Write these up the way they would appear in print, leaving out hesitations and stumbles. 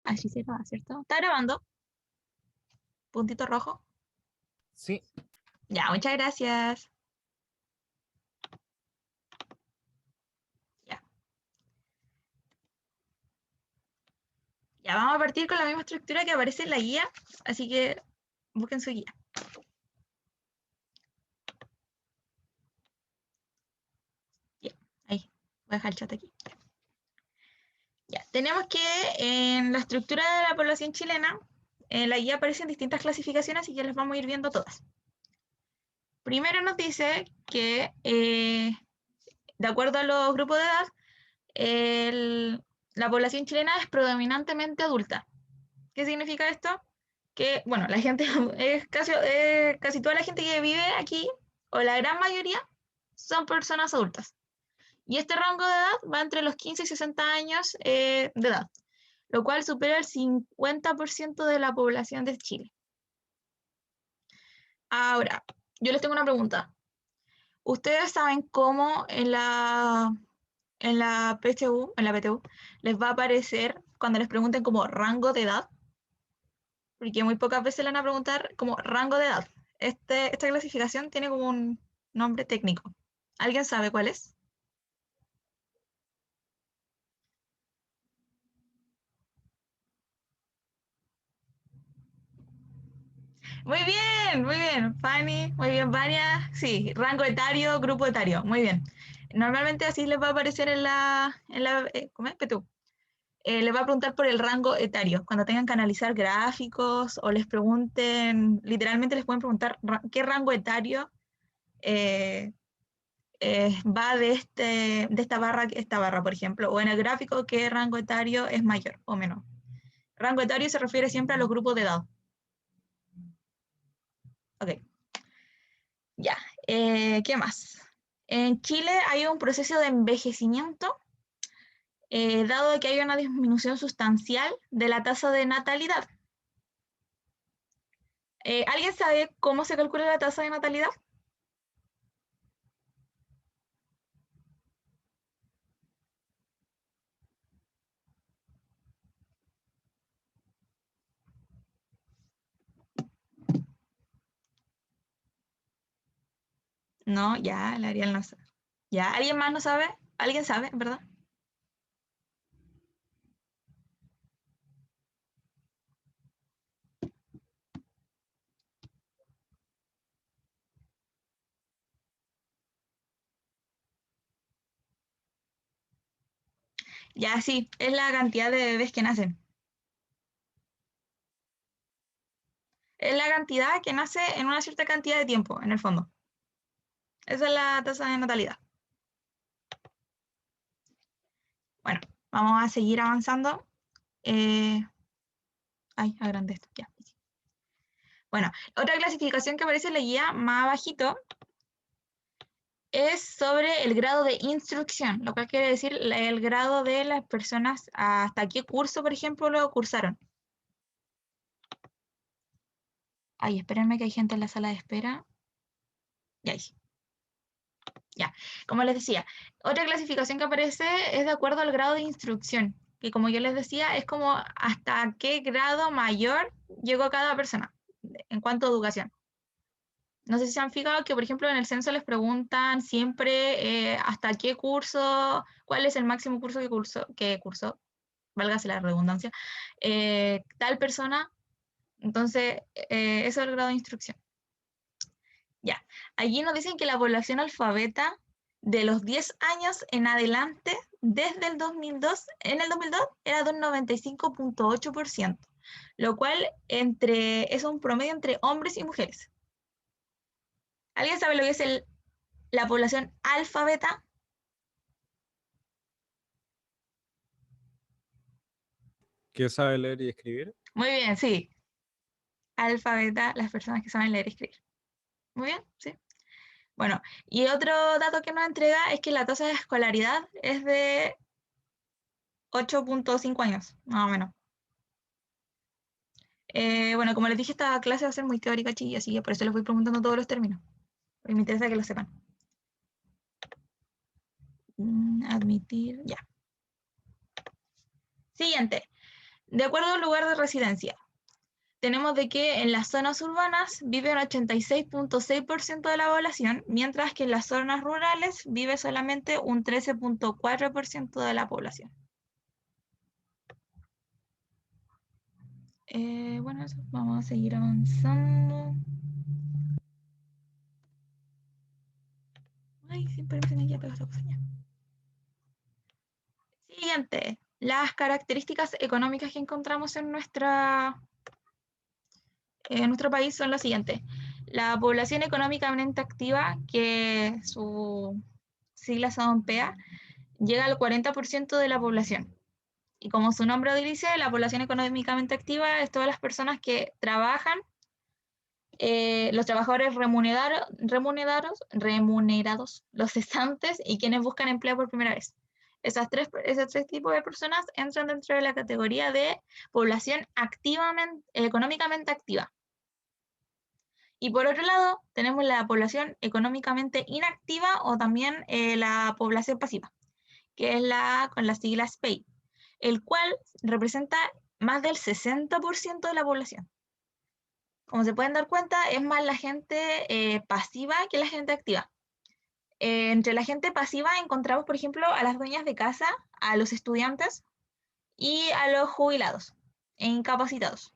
Así se va, ¿cierto? ¿Está grabando? Puntito rojo. Sí. Ya, muchas gracias. Ya. Ya, vamos a partir con la misma estructura que aparece en la guía, así que busquen su guía. Ya, ahí. Voy a dejar el chat aquí. Ya, tenemos que en la estructura de la población chilena, en la guía aparecen distintas clasificaciones, así que las vamos a ir viendo todas. Primero nos dice que, de acuerdo a los grupos de edad, la población chilena es predominantemente adulta. ¿Qué significa esto? Que, bueno, la gente, es casi toda la gente que vive aquí, o la gran mayoría, son personas adultas. Y este rango de edad va entre los 15 y 60 años de edad, lo cual supera el 50% de la población de Chile. Ahora, yo les tengo una pregunta. ¿Ustedes saben cómo en la PTU, les va a aparecer cuando les pregunten como rango de edad? Porque muy pocas veces le van a preguntar como rango de edad. Esta clasificación tiene como un nombre técnico. ¿Alguien sabe cuál es? Muy bien, Fanny, muy bien, Vania. Sí, rango etario, grupo etario, muy bien. Normalmente así les va a aparecer ¿cómo es? PTU. Les va a preguntar por el rango etario. Cuando tengan que analizar gráficos o les pregunten, literalmente les pueden preguntar qué rango etario eh, va de esta barra, por ejemplo, o en el gráfico qué rango etario es mayor o menor. Rango etario se refiere siempre a los grupos de edad. Ok, ya. ¿Qué más? En Chile hay un proceso de envejecimiento, dado que hay una disminución sustancial de la tasa de natalidad. ¿Alguien sabe cómo se calcula la tasa de natalidad? No, ya, la Ariel no sabe. ¿Ya? ¿Alguien más no sabe? ¿Alguien sabe, verdad? Ya, sí, es la cantidad de bebés que nacen. Es la cantidad que nace en una cierta cantidad de tiempo, en el fondo. Esa es la tasa de natalidad. Bueno, vamos a seguir avanzando. Agrandé esto, ya. Bueno, otra clasificación que aparece en la guía más abajito es sobre el grado de instrucción, lo cual quiere decir el grado de las personas hasta qué curso, por ejemplo, lo cursaron. Ay, espérenme que hay gente en la sala de espera. Ya, sí. Ya, como les decía, otra clasificación que aparece es de acuerdo al grado de instrucción, que como yo les decía, es como hasta qué grado mayor llegó cada persona en cuanto a educación. No sé si se han fijado que, por ejemplo, en el censo les preguntan siempre hasta qué curso, cuál es el máximo curso que cursó, válgase la redundancia, tal persona. Entonces, eso es el grado de instrucción. Ya, allí nos dicen que la población alfabeta de los 10 años en adelante, desde el 2002, en el 2002 era de un 95,8%, lo cual es un promedio entre hombres y mujeres. ¿Alguien sabe lo que es la población alfabeta? ¿Qué sabe leer y escribir? Muy bien, sí. Alfabeta, las personas que saben leer y escribir. Muy bien, sí. Bueno, y otro dato que nos entrega es que la tasa de escolaridad es de 8,5 años, más o menos. Bueno, como les dije, esta clase va a ser muy teórica, chiquillos, así que por eso les voy preguntando todos los términos, porque me interesa que lo sepan. Admitir, ya. Siguiente. De acuerdo al lugar de residencia, tenemos de que en las zonas urbanas vive un 86.6% de la población, mientras que en las zonas rurales vive solamente un 13.4% de la población. Bueno, eso, vamos a seguir avanzando. Ay, siempre se me queda pegada esta cosa ya. Siguiente, las características económicas que encontramos en nuestro país son las siguientes. La población económicamente activa, que sus siglas son PEA, llega al 40% de la población. Y como su nombre lo dice, la población económicamente activa es todas las personas que trabajan, los trabajadores remunerados, los cesantes y quienes buscan empleo por primera vez. Esos tres tipos de personas entran dentro de la categoría de población económicamente activa. Y por otro lado, tenemos la población económicamente inactiva o también la población pasiva, que es con las siglas PEI, el cual representa más del 60% de la población. Como se pueden dar cuenta, es más la gente pasiva que la gente activa. Entre la gente pasiva encontramos, por ejemplo, a las dueñas de casa, a los estudiantes y a los jubilados e incapacitados.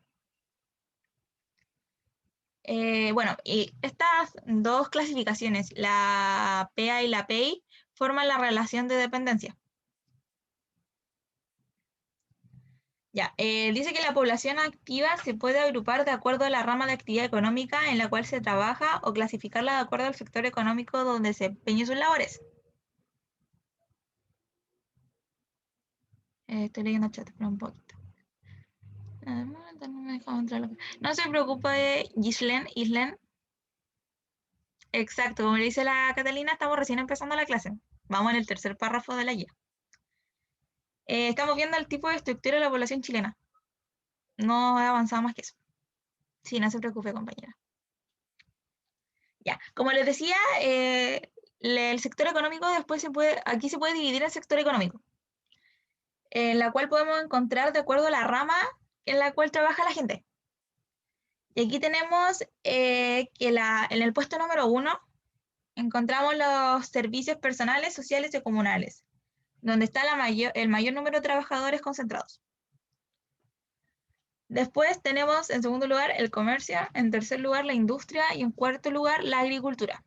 Bueno, y estas dos clasificaciones, la PEA y la PEI, forman la relación de dependencia. Ya, dice que la población activa se puede agrupar de acuerdo a la rama de actividad económica en la cual se trabaja o clasificarla de acuerdo al sector económico donde se desempeñen sus labores. Estoy leyendo el chat, pero un poquito. No se preocupe, Islen. Exacto, como le dice la Catalina, estamos recién empezando la clase. Vamos en el tercer párrafo de la guía. Estamos viendo el tipo de estructura de la población chilena. No he avanzado más que eso. Sí, no se preocupe, compañera. Ya, como les decía, el sector económico aquí se puede dividir en sector económico, en la cual podemos encontrar de acuerdo a la rama en la cual trabaja la gente. Y aquí tenemos que en el puesto número 1 encontramos los servicios personales, sociales y comunales, donde está el mayor número de trabajadores concentrados. Después tenemos en segundo lugar el comercio, en tercer lugar la industria y en cuarto lugar la agricultura.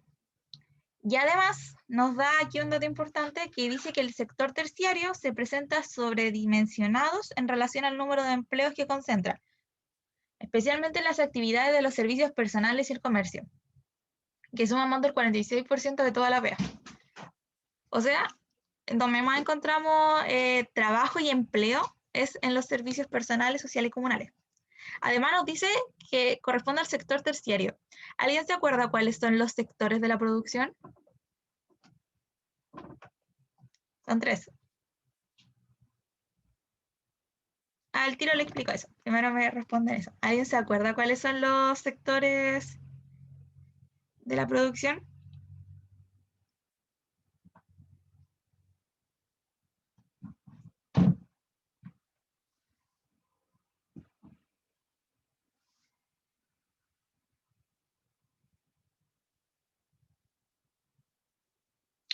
Y además nos da aquí un dato importante que dice que el sector terciario se presenta sobredimensionados en relación al número de empleos que concentra, especialmente en las actividades de los servicios personales y el comercio, que suman más del 46% de toda la PEA. O sea, donde más encontramos trabajo y empleo es en los servicios personales, sociales y comunales. Además nos dice que corresponde al sector terciario. ¿Alguien se acuerda cuáles son los sectores de la producción? Son 3. Al tiro le explico eso. Primero me responden eso. ¿Alguien se acuerda cuáles son los sectores de la producción?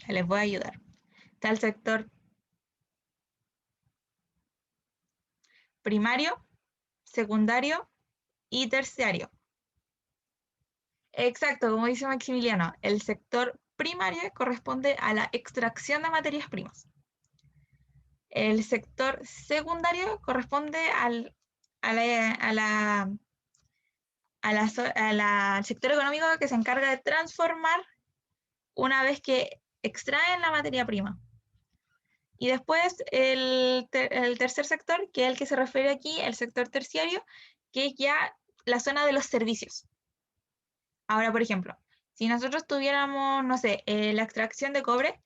Les voy a ayudar. Está el sector primario, secundario y terciario. Exacto, como dice Maximiliano, el sector primario corresponde a la extracción de materias primas. El sector secundario corresponde al sector económico que se encarga de transformar una vez que extraen la materia prima. Y después el tercer sector, que es el que se refiere aquí, el sector terciario, que es ya la zona de los servicios. Ahora, por ejemplo, si nosotros tuviéramos, no sé, la extracción de cobre,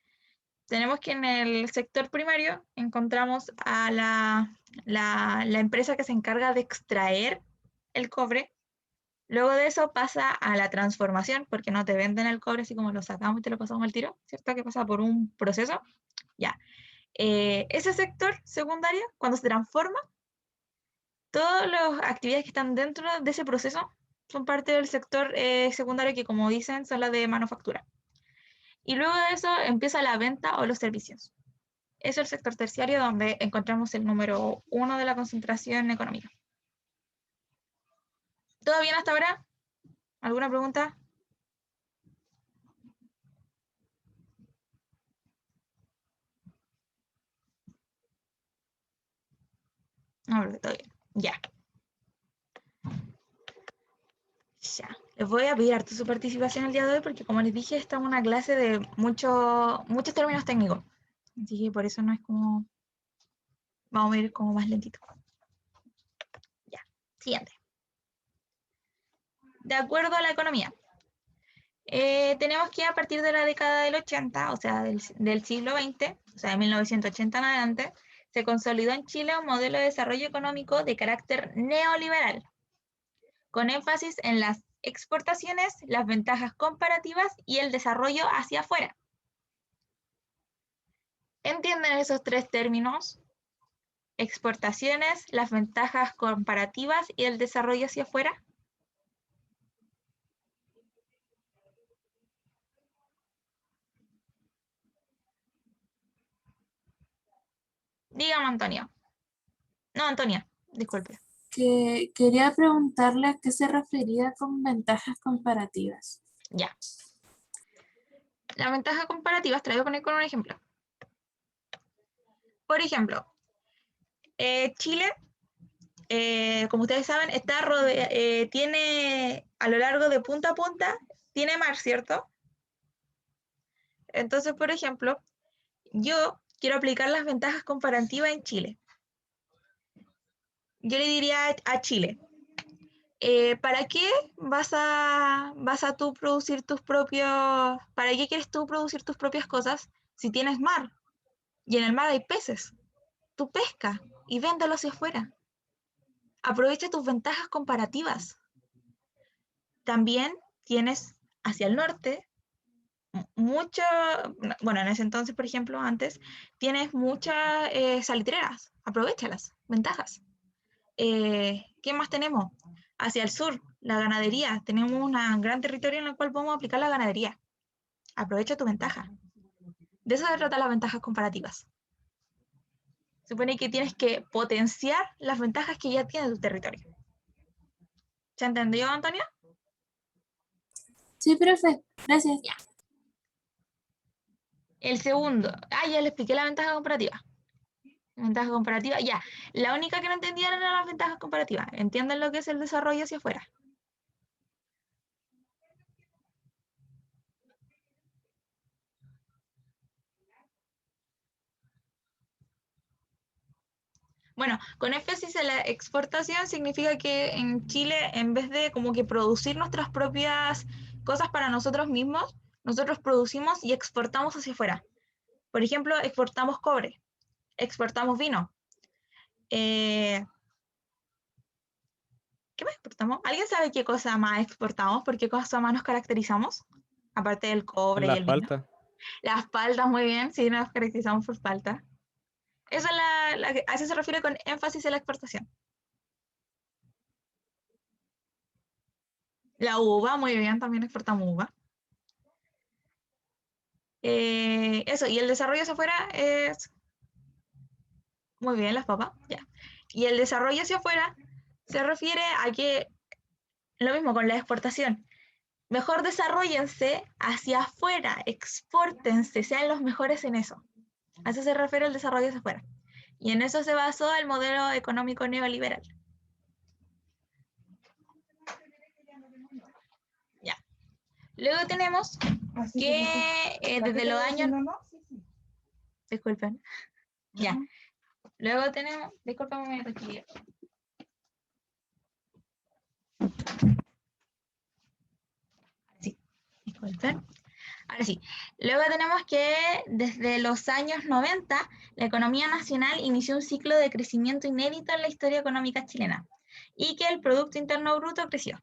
tenemos que en el sector primario encontramos a la empresa que se encarga de extraer el cobre. Luego de eso pasa a la transformación, porque no te venden el cobre así como lo sacamos y te lo pasamos al tiro, ¿cierto? Que pasa por un proceso. Ya. Ese sector secundario, cuando se transforma, Todas las actividades que están dentro de ese proceso son parte del sector secundario, que como dicen son las de manufactura. Y luego de eso empieza la venta o los servicios. Eso es el sector terciario, donde encontramos el número 1 de la concentración económica. ¿Todo bien hasta ahora? ¿Alguna pregunta? No, todo bien. Ya. Ya. Les voy a pedir harto su participación el día de hoy, porque como les dije, esta es una clase de muchos términos técnicos. Así que por eso no es como... Vamos a ir como más lentito. Ya. Siguiente. De acuerdo a la economía. Tenemos que a partir de la década del 80, o sea, del siglo XX, o sea, de 1980 en adelante, se consolidó en Chile un modelo de desarrollo económico de carácter neoliberal, con énfasis en las exportaciones, las ventajas comparativas y el desarrollo hacia afuera. ¿Entienden esos tres términos? Exportaciones, las ventajas comparativas y el desarrollo hacia afuera. Dígame, Antonio. No, Antonia, disculpe. Que quería preguntarle a qué se refería con ventajas comparativas. Ya. La ventaja comparativa, traigo con un ejemplo. Por ejemplo, Chile, como ustedes saben, tiene a lo largo de punta a punta, tiene mar, ¿cierto? Entonces, por ejemplo, yo quiero aplicar las ventajas comparativas en Chile. Yo le diría a Chile, ¿para qué vas a tú producir para qué quieres tú producir tus propias cosas si tienes mar? Y en el mar hay peces. Tú pesca y véndelo hacia afuera. Aprovecha tus ventajas comparativas. También tienes hacia el norte mucho, bueno, en ese entonces, por ejemplo, antes, tienes muchas salitreras. Aprovechalas, ventajas. ¿Qué más tenemos? Hacia el sur, la ganadería. Tenemos un gran territorio en el cual podemos aplicar la ganadería. Aprovecha tu ventaja. De eso se trata las ventajas comparativas. Supone que tienes que potenciar las ventajas que ya tiene tu territorio. ¿Se entendió, Antonia? Sí, profe, gracias. Ya. El segundo. Ya le expliqué la ventaja comparativa. Ventaja comparativa, ya. La única que no entendían eran las ventajas comparativas. ¿Entienden lo que es el desarrollo hacia afuera? Bueno, con énfasis en la exportación significa que en Chile, en vez de como que producir nuestras propias cosas para nosotros mismos, nosotros producimos y exportamos hacia afuera. Por ejemplo, exportamos cobre, exportamos vino. ¿Qué más exportamos? ¿Alguien sabe qué cosa más exportamos? ¿Por qué cosa más nos caracterizamos? Aparte del cobre y Las el vino. paltas. Las paltas, muy bien, sí, nos caracterizamos por palta. Eso es a eso se refiere con énfasis en la exportación. La uva, muy bien, también exportamos uva. Eso, y el desarrollo hacia afuera es... Muy bien, las papas, ya. Y el desarrollo hacia afuera se refiere a que, lo mismo con la exportación, mejor desarrollense hacia afuera, expórtense, sean los mejores en eso. A eso se refiere el desarrollo hacia afuera. Y en eso se basó el modelo económico neoliberal. Ya. Luego tenemos que desde los años... Disculpen. Ya. Luego tenemos... Disculpen, me requiere. Sí, disculpen. Ahora sí. Luego tenemos que desde los años 90, la economía nacional inició un ciclo de crecimiento inédito en la historia económica chilena y que el Producto Interno Bruto creció.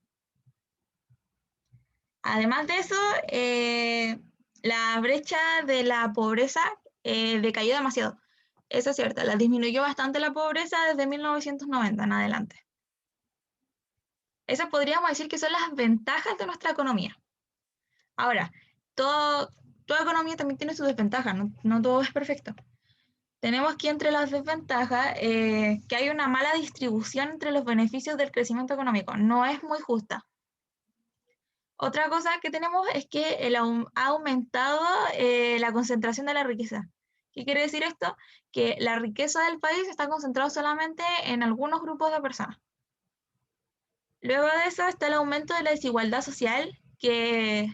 Además de eso, la brecha de la pobreza decayó demasiado. Eso es cierto, la disminuyó bastante la pobreza desde 1990 en adelante. Esas podríamos decir que son las ventajas de nuestra economía. Ahora, toda economía también tiene sus desventajas, no todo es perfecto. Tenemos que entre las desventajas que hay una mala distribución entre los beneficios del crecimiento económico. No es muy justa. Otra cosa que tenemos es que ha aumentado la concentración de la riqueza. ¿Qué quiere decir esto? Que la riqueza del país está concentrada solamente en algunos grupos de personas. Luego de eso está el aumento de la desigualdad social, que,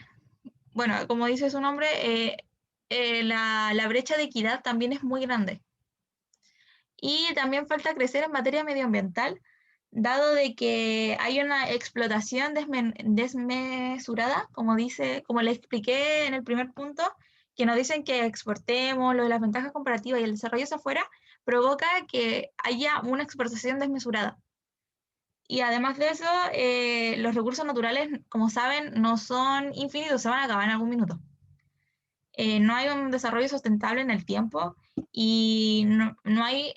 bueno, como dice su nombre, la brecha de equidad también es muy grande. Y también falta crecer en materia medioambiental, dado de que hay una explotación desmesurada, como le expliqué en el primer punto, que nos dicen que exportemos, lo de las ventajas comparativas y el desarrollo hacia afuera, provoca que haya una exportación desmesurada. Y además de eso, los recursos naturales, como saben, no son infinitos, se van a acabar en algún minuto. No hay un desarrollo sustentable en el tiempo y no hay,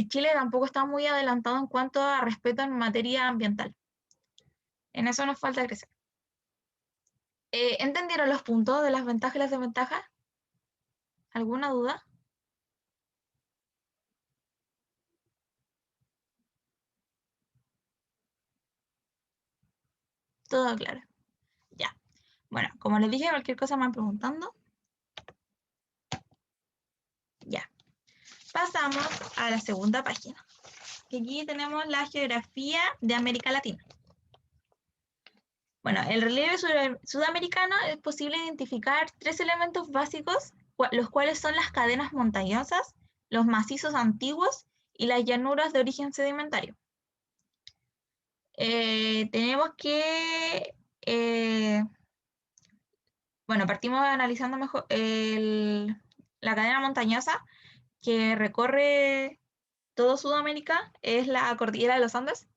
Chile tampoco está muy adelantado en cuanto a respeto en materia ambiental. En eso nos falta crecer. ¿Entendieron los puntos de las ventajas y las desventajas? ¿Alguna duda? Todo claro. Ya. Bueno, como les dije, cualquier cosa me van preguntando. Ya. Pasamos a la segunda página. Aquí tenemos la geografía de América Latina. Bueno, el relieve sudamericano es posible identificar 3 elementos básicos, los cuales son las cadenas montañosas, los macizos antiguos y las llanuras de origen sedimentario. Tenemos que, bueno, partimos analizando mejor la cadena montañosa que recorre todo Sudamérica, es la cordillera de los Andes.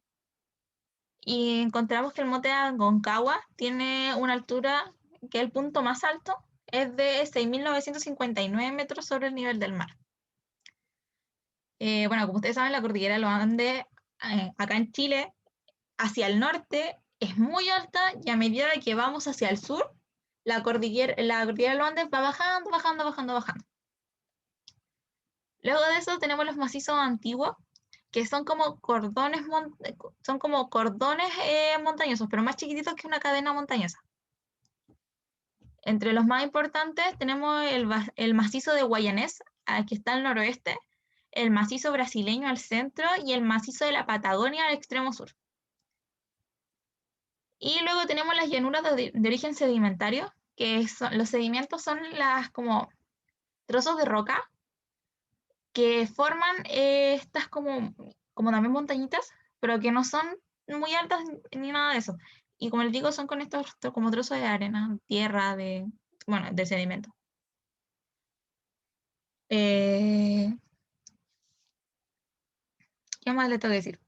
Y encontramos que el monte Aconcagua tiene una altura que el punto más alto es de 6.959 metros sobre el nivel del mar. Bueno, como ustedes saben, la cordillera de los Andes, acá en Chile, hacia el norte es muy alta y a medida que vamos hacia el sur, la cordillera de los Andes va bajando, bajando, bajando, bajando. Luego de eso tenemos los macizos antiguos, que son como cordones, montañosos, pero más chiquititos que una cadena montañosa. Entre los más importantes tenemos el macizo de Guayanés, que está al noroeste, el macizo brasileño al centro y el macizo de la Patagonia al extremo sur. Y luego tenemos las llanuras de origen sedimentario, que los sedimentos son como trozos de roca que forman estas como también montañitas, pero que no son muy altas ni nada de eso. Y como les digo, son con estos como trozos de arena, tierra, de sedimento. ¿Qué más le tengo que decir?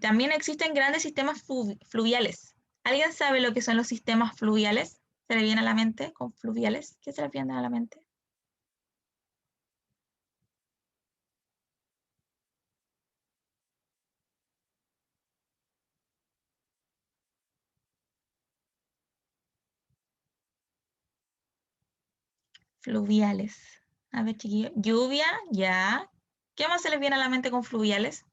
También existen grandes sistemas fluviales. ¿Alguien sabe lo que son los sistemas fluviales? ¿Se le viene a la mente con fluviales? ¿Qué se le viene a la mente? Fluviales. A ver, chiquillos. Lluvia, ya. ¿Qué más se les viene a la mente con fluviales?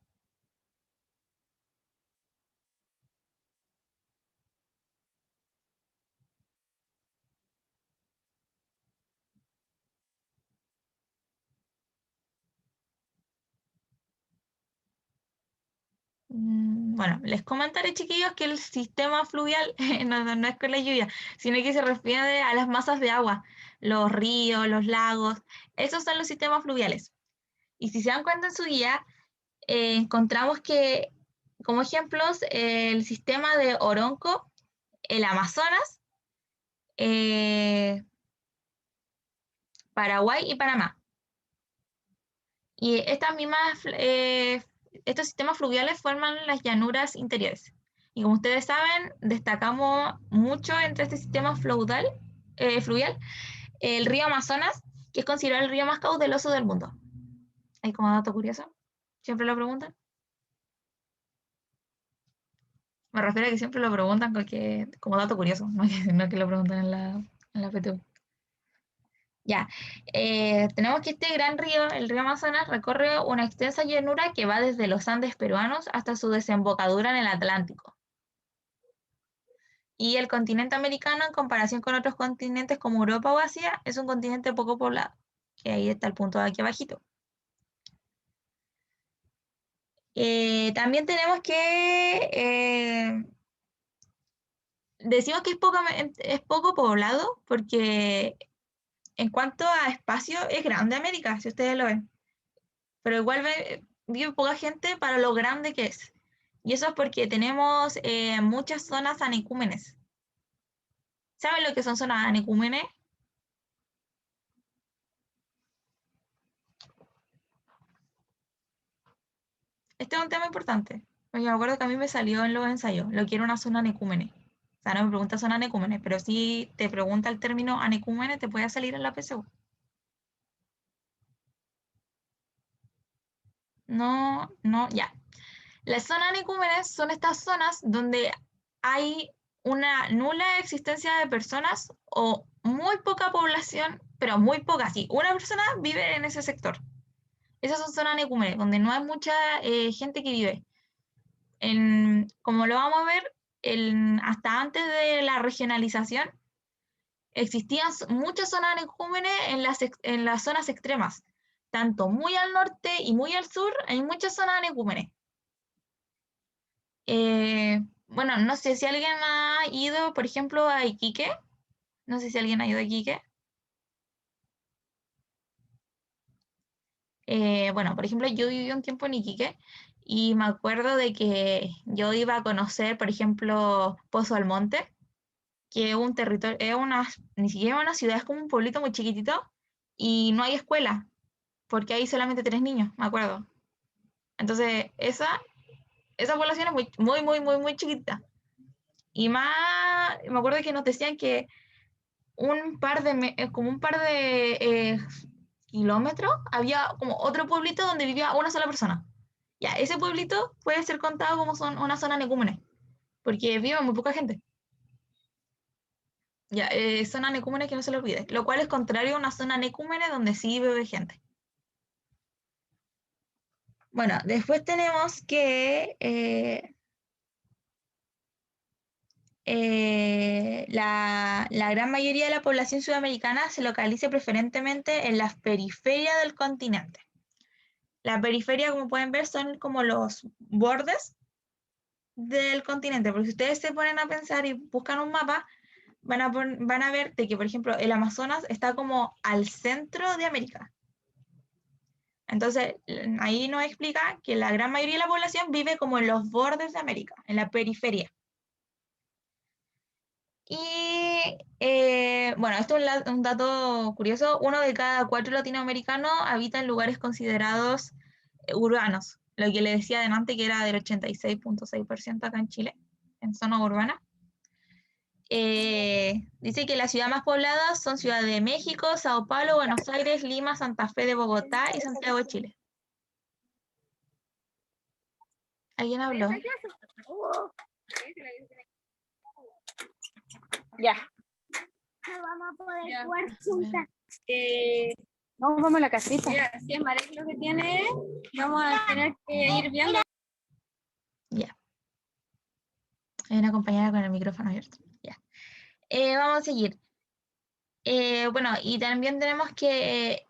Bueno, les comentaré, chiquillos, que el sistema fluvial no es con la lluvia, sino que se refiere a las masas de agua, los ríos, los lagos. Esos son los sistemas fluviales. Y si se dan cuenta en su guía, encontramos que, como ejemplos, el sistema de Oronco, el Amazonas, Paraguay y Panamá. Y estos sistemas fluviales forman las llanuras interiores. Y como ustedes saben, destacamos mucho entre este sistema fluvial el río Amazonas, que es considerado el río más caudaloso del mundo. Ahí como dato curioso. ¿Siempre lo preguntan? Me refiero a que siempre lo preguntan como dato curioso, no que lo preguntan en la PTU. Ya, tenemos que este gran río, el río Amazonas, recorre una extensa llanura que va desde los Andes peruanos hasta su desembocadura en el Atlántico. Y el continente americano, en comparación con otros continentes como Europa o Asia, es un continente poco poblado, que ahí está el punto de aquí abajito. También tenemos que decimos que es poco poblado porque en cuanto a espacio es grande América, si ustedes lo ven. Pero igual vive poca gente para lo grande que es. Y eso es porque tenemos muchas zonas anequímenes. ¿Saben lo que son zonas anequímenes? Este es un tema importante. Porque me acuerdo que a mí me salió en los ensayos lo que era una zona anecúmene. O sea, no me pregunta zona anecúmene, pero si te pregunta el término anecúmene, te puede salir en la PSU. No, no, ya. Las zonas anecúmenes son estas zonas donde hay una nula existencia de personas o muy poca población, pero muy poca, sí, una persona vive en ese sector. Esas son zonas anecúmenes, donde no hay mucha gente que vive. Como lo vamos a ver, hasta antes de la regionalización, existían muchas zonas anecúmenes en las zonas extremas. Tanto muy al norte y muy al sur, hay muchas zonas anecúmenes. Bueno, no sé si alguien ha ido, por ejemplo, a Iquique. No sé si alguien ha ido a Iquique. Bueno, por ejemplo, yo viví un tiempo en Iquique y me acuerdo de que yo iba a conocer, por ejemplo, Pozo Almonte, que es un territorio, ni siquiera una ciudad, es como un pueblito muy chiquitito y no hay escuela, porque hay solamente 3 niños, me acuerdo. Entonces, esa población es muy chiquita. Y más, me acuerdo que nos decían que como un par de kilómetros, había como otro pueblito donde vivía una sola persona. Ya, ese pueblito puede ser contado como una zona necúmene, porque vive muy poca gente. Ya, zona necúmene que no se le olvide, lo cual es contrario a una zona necúmene donde sí vive gente. Bueno, después tenemos que la gran mayoría de la población sudamericana se localiza preferentemente en las periferias del continente. La periferia, como pueden ver, son como los bordes del continente, porque si ustedes se ponen a pensar y buscan un mapa, van a ver de que, por ejemplo, el Amazonas está como al centro de América. Entonces, ahí nos explica que la gran mayoría de la población vive como en los bordes de América, en la periferia. Y bueno, esto es un dato curioso, 1 de cada 4 latinoamericanos habita en lugares considerados urbanos, lo que le decía adelante que era del 86.6% acá en Chile, en zona urbana. Dice que las ciudades más pobladas son Ciudad de México, Sao Paulo, Buenos Aires, Lima, Santa Fe de Bogotá y Santiago de Chile. ¿Alguien habló? Ya. No vamos a poder jugar juntas. No, vamos a la casita. Mira, si es Marek lo que tiene, vamos a tener que ir viendo. Ya. Hay una compañera con el micrófono abierto. Ya. Vamos a seguir. Bueno, y también tenemos que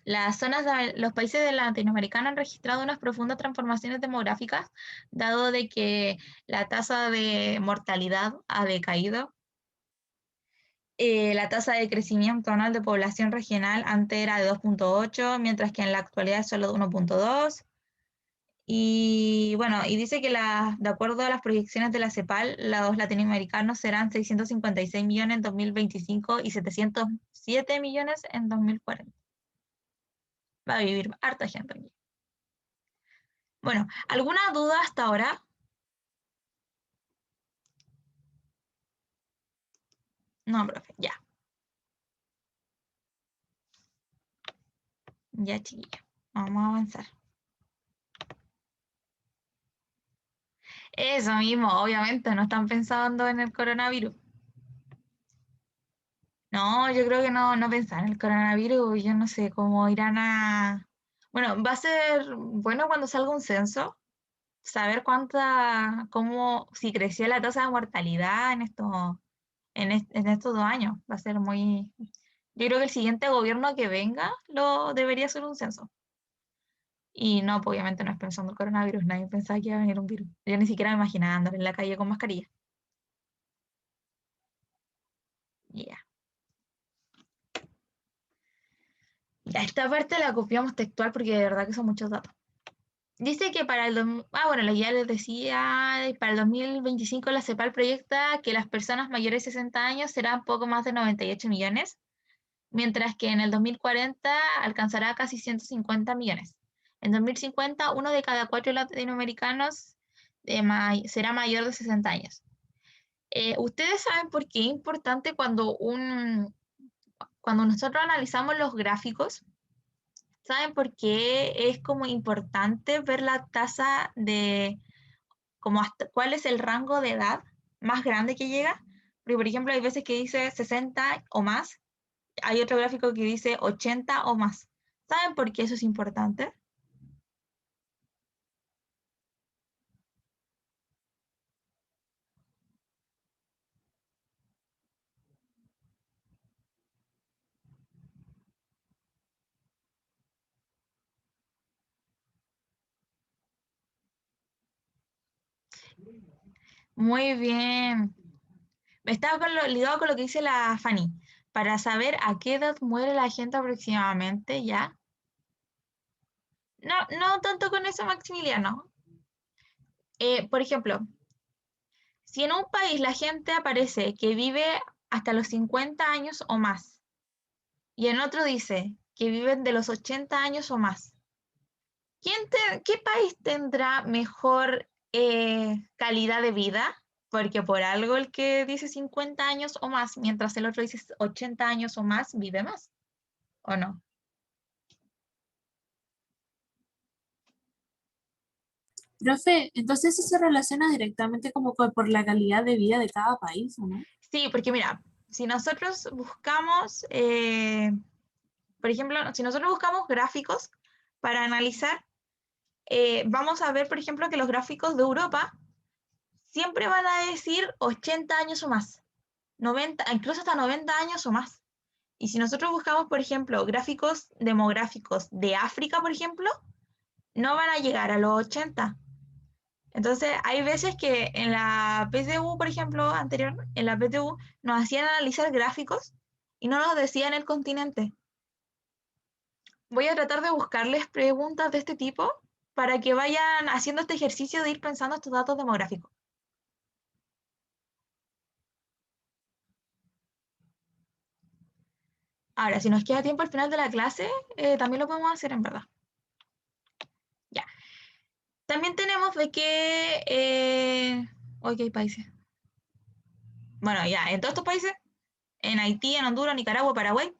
los países de Latinoamérica han registrado unas profundas transformaciones demográficas, dado de que la tasa de mortalidad ha decaído. La tasa de crecimiento anual de población regional antes era de 2.8, mientras que en la actualidad es solo de 1.2. Y bueno, y dice que de acuerdo a las proyecciones de la CEPAL, los latinoamericanos serán 656 millones en 2025 y 707 millones en 2040. Va a vivir harta gente aquí. Bueno, ¿alguna duda hasta ahora? No, profe, ya. Ya, chiquilla. Vamos a avanzar. Eso mismo, obviamente, no están pensando en el coronavirus. No, yo creo que no pensaron en el coronavirus. Yo no sé cómo irán a... Bueno, va a ser bueno cuando salga un censo, saber si creció la tasa de mortalidad en estos 2 años. Va a ser muy... Yo creo que el siguiente gobierno que venga debería hacer un censo. Y no, pues, obviamente no es pensando el coronavirus, nadie pensaba que iba a venir un virus. Yo ni siquiera me imaginaba andar en la calle con mascarilla. Ya. Ya, esta parte la copiamos textual porque de verdad que son muchos datos. Dice que bueno, ya les decía, para el 2025 la CEPAL proyecta que las personas mayores de 60 años serán poco más de 98 millones, mientras que en el 2040 alcanzará casi 150 millones. En 2050, 1 de cada 4 latinoamericanos será mayor de 60 años. ¿Ustedes saben por qué es importante cuando nosotros analizamos los gráficos? ¿Saben por qué es como importante ver la tasa cuál es el rango de edad más grande que llega? Porque, por ejemplo, hay veces que dice 60 o más, hay otro gráfico que dice 80 o más. ¿Saben por qué eso es importante? Muy bien. Estaba ligado con lo que dice la Fanny. Para saber a qué edad muere la gente aproximadamente, ¿ya? No tanto con eso, Maximiliano. Por ejemplo, si en un país la gente aparece que vive hasta los 50 años o más, y en otro dice que viven de los 80 años o más, ¿qué país tendrá mejor calidad de vida? Porque por algo el que dice 50 años o más, mientras el otro dice 80 años o más, vive más, ¿o no? Profe, entonces eso se relaciona directamente como por la calidad de vida de cada país, ¿o no? Sí, porque mira, si nosotros buscamos, por ejemplo, si nosotros buscamos gráficos para analizar, vamos a ver, por ejemplo, que los gráficos de Europa siempre van a decir 80 años o más, 90, incluso hasta 90 años o más. Y si nosotros buscamos, por ejemplo, gráficos demográficos de África, por ejemplo, no van a llegar a los 80. Entonces, hay veces que en la PTU, por ejemplo, anterior, en la PTU, nos hacían analizar gráficos y no nos decían el continente. Voy a tratar de buscarles preguntas de este tipo para que vayan haciendo este ejercicio de ir pensando estos datos demográficos. Ahora, si nos queda tiempo al final de la clase, también lo podemos hacer en verdad. Ya. También tenemos de que... ¿qué hay países? Bueno, ya, en todos estos países, en Haití, en Honduras, Nicaragua, Paraguay,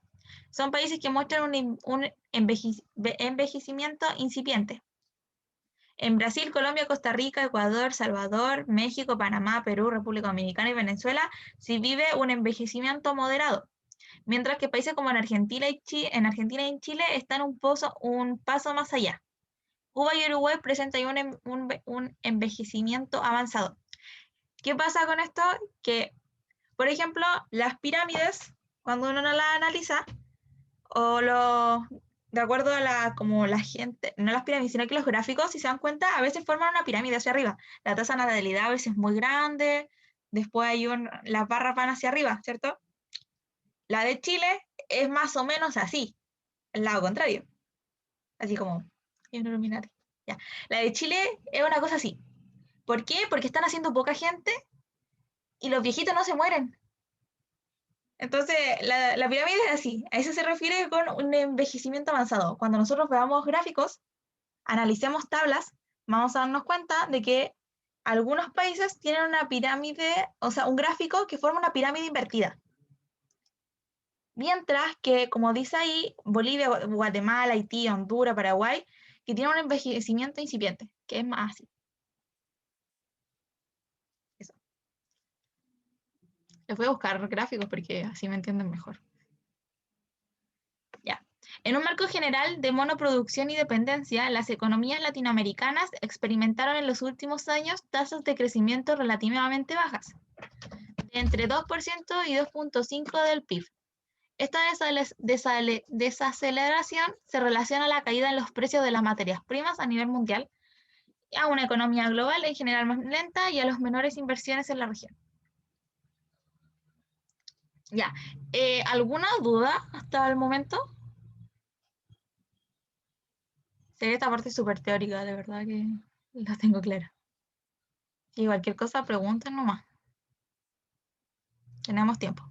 son países que muestran un envejecimiento incipiente. En Brasil, Colombia, Costa Rica, Ecuador, Salvador, México, Panamá, Perú, República Dominicana y Venezuela se vive un envejecimiento moderado, mientras que países como en Argentina y en Chile están un paso más allá. Cuba y Uruguay presentan un envejecimiento avanzado. ¿Qué pasa con esto? Que, por ejemplo, las pirámides, cuando uno las analiza, de acuerdo a como la gente, no las pirámides, sino que los gráficos, si se dan cuenta, a veces forman una pirámide hacia arriba. La tasa de natalidad a veces es muy grande, después las barras van hacia arriba, ¿cierto? La de Chile es más o menos así, el lado contrario. Así como, Illuminati. Ya. La de Chile es una cosa así. ¿Por qué? Porque están haciendo poca gente y los viejitos no se mueren. Entonces, la pirámide es así. A eso se refiere con un envejecimiento avanzado. Cuando nosotros veamos gráficos, analicemos tablas, vamos a darnos cuenta de que algunos países tienen una pirámide, o sea, un gráfico que forma una pirámide invertida. Mientras que, como dice ahí, Bolivia, Guatemala, Haití, Honduras, Paraguay, que tienen un envejecimiento incipiente, que es más así. Eso. Les voy a buscar gráficos porque así me entienden mejor. Ya. En un marco general de monoproducción y dependencia, las economías latinoamericanas experimentaron en los últimos años tasas de crecimiento relativamente bajas, de entre 2% y 2,5% del PIB. Esta desaceleración se relaciona a la caída en los precios de las materias primas a nivel mundial, a una economía global en general más lenta y a las menores inversiones en la región. Ya, ¿alguna duda hasta el momento? Sí, esta parte es súper teórica, de verdad que la tengo clara. Y cualquier cosa, pregunten nomás. Tenemos tiempo.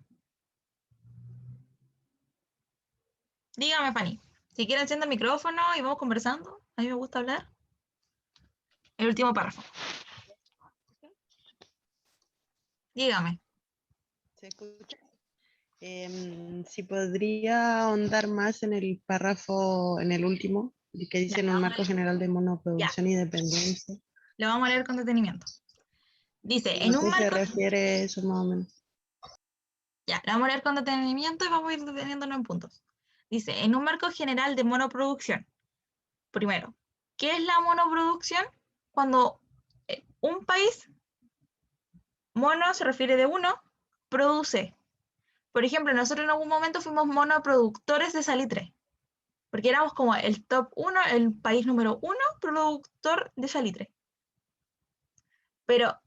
Dígame, Fanny. Si quieren, encienda el micrófono y vamos conversando. A mí me gusta hablar. El último párrafo. Dígame. ¿Se escucha? Si podría ahondar más en el párrafo, en el último, que dice Ya, en un marco general de monoproducción y dependencia. Lo vamos a leer con detenimiento. Dice, No en sé un si se marco... refiere eso más o menos. Ya, lo vamos a leer con detenimiento y vamos a ir deteniéndonos en puntos. Dice, en un marco general de monoproducción. Primero, ¿qué es la monoproducción? Cuando un país, mono se refiere de uno, produce. Por ejemplo, nosotros en algún momento fuimos monoproductores de salitre, porque éramos como el top 1, el país número 1 productor de salitre. Pero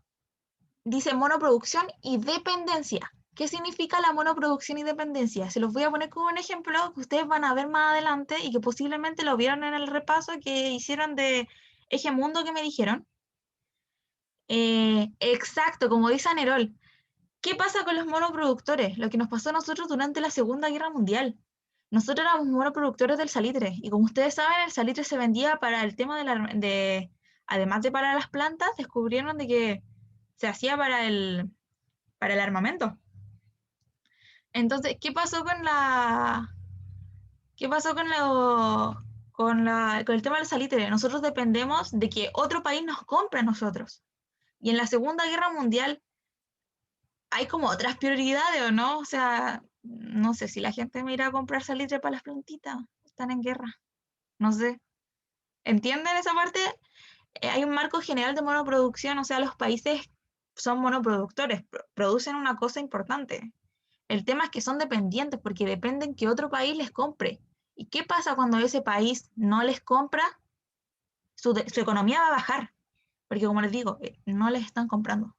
dice monoproducción y dependencia. ¿Qué significa la monoproducción y dependencia? Se los voy a poner como un ejemplo que ustedes van a ver más adelante y que posiblemente lo vieron en el repaso que hicieron de Eje Mundo que me dijeron. Exacto, como dice Anerol. ¿Qué pasa con los monoproductores? Lo que nos pasó a nosotros durante la Segunda Guerra Mundial. Nosotros éramos monoproductores del salitre y como ustedes saben, el salitre se vendía para el tema además de para las plantas, descubrieron de que se hacía para el armamento. Entonces, ¿qué pasó con el tema del salitre? Nosotros dependemos de que otro país nos compre a nosotros. Y en la Segunda Guerra Mundial hay como otras prioridades, ¿o no? O sea, no sé si la gente me irá a comprar salitre para las plantitas. Están en guerra. No sé. ¿Entienden esa parte? Hay un marco general de monoproducción, o sea, los países son monoproductores, producen una cosa importante. El tema es que son dependientes porque dependen que otro país les compre. ¿Y qué pasa cuando ese país no les compra? Su economía va a bajar, porque como les digo, no les están comprando.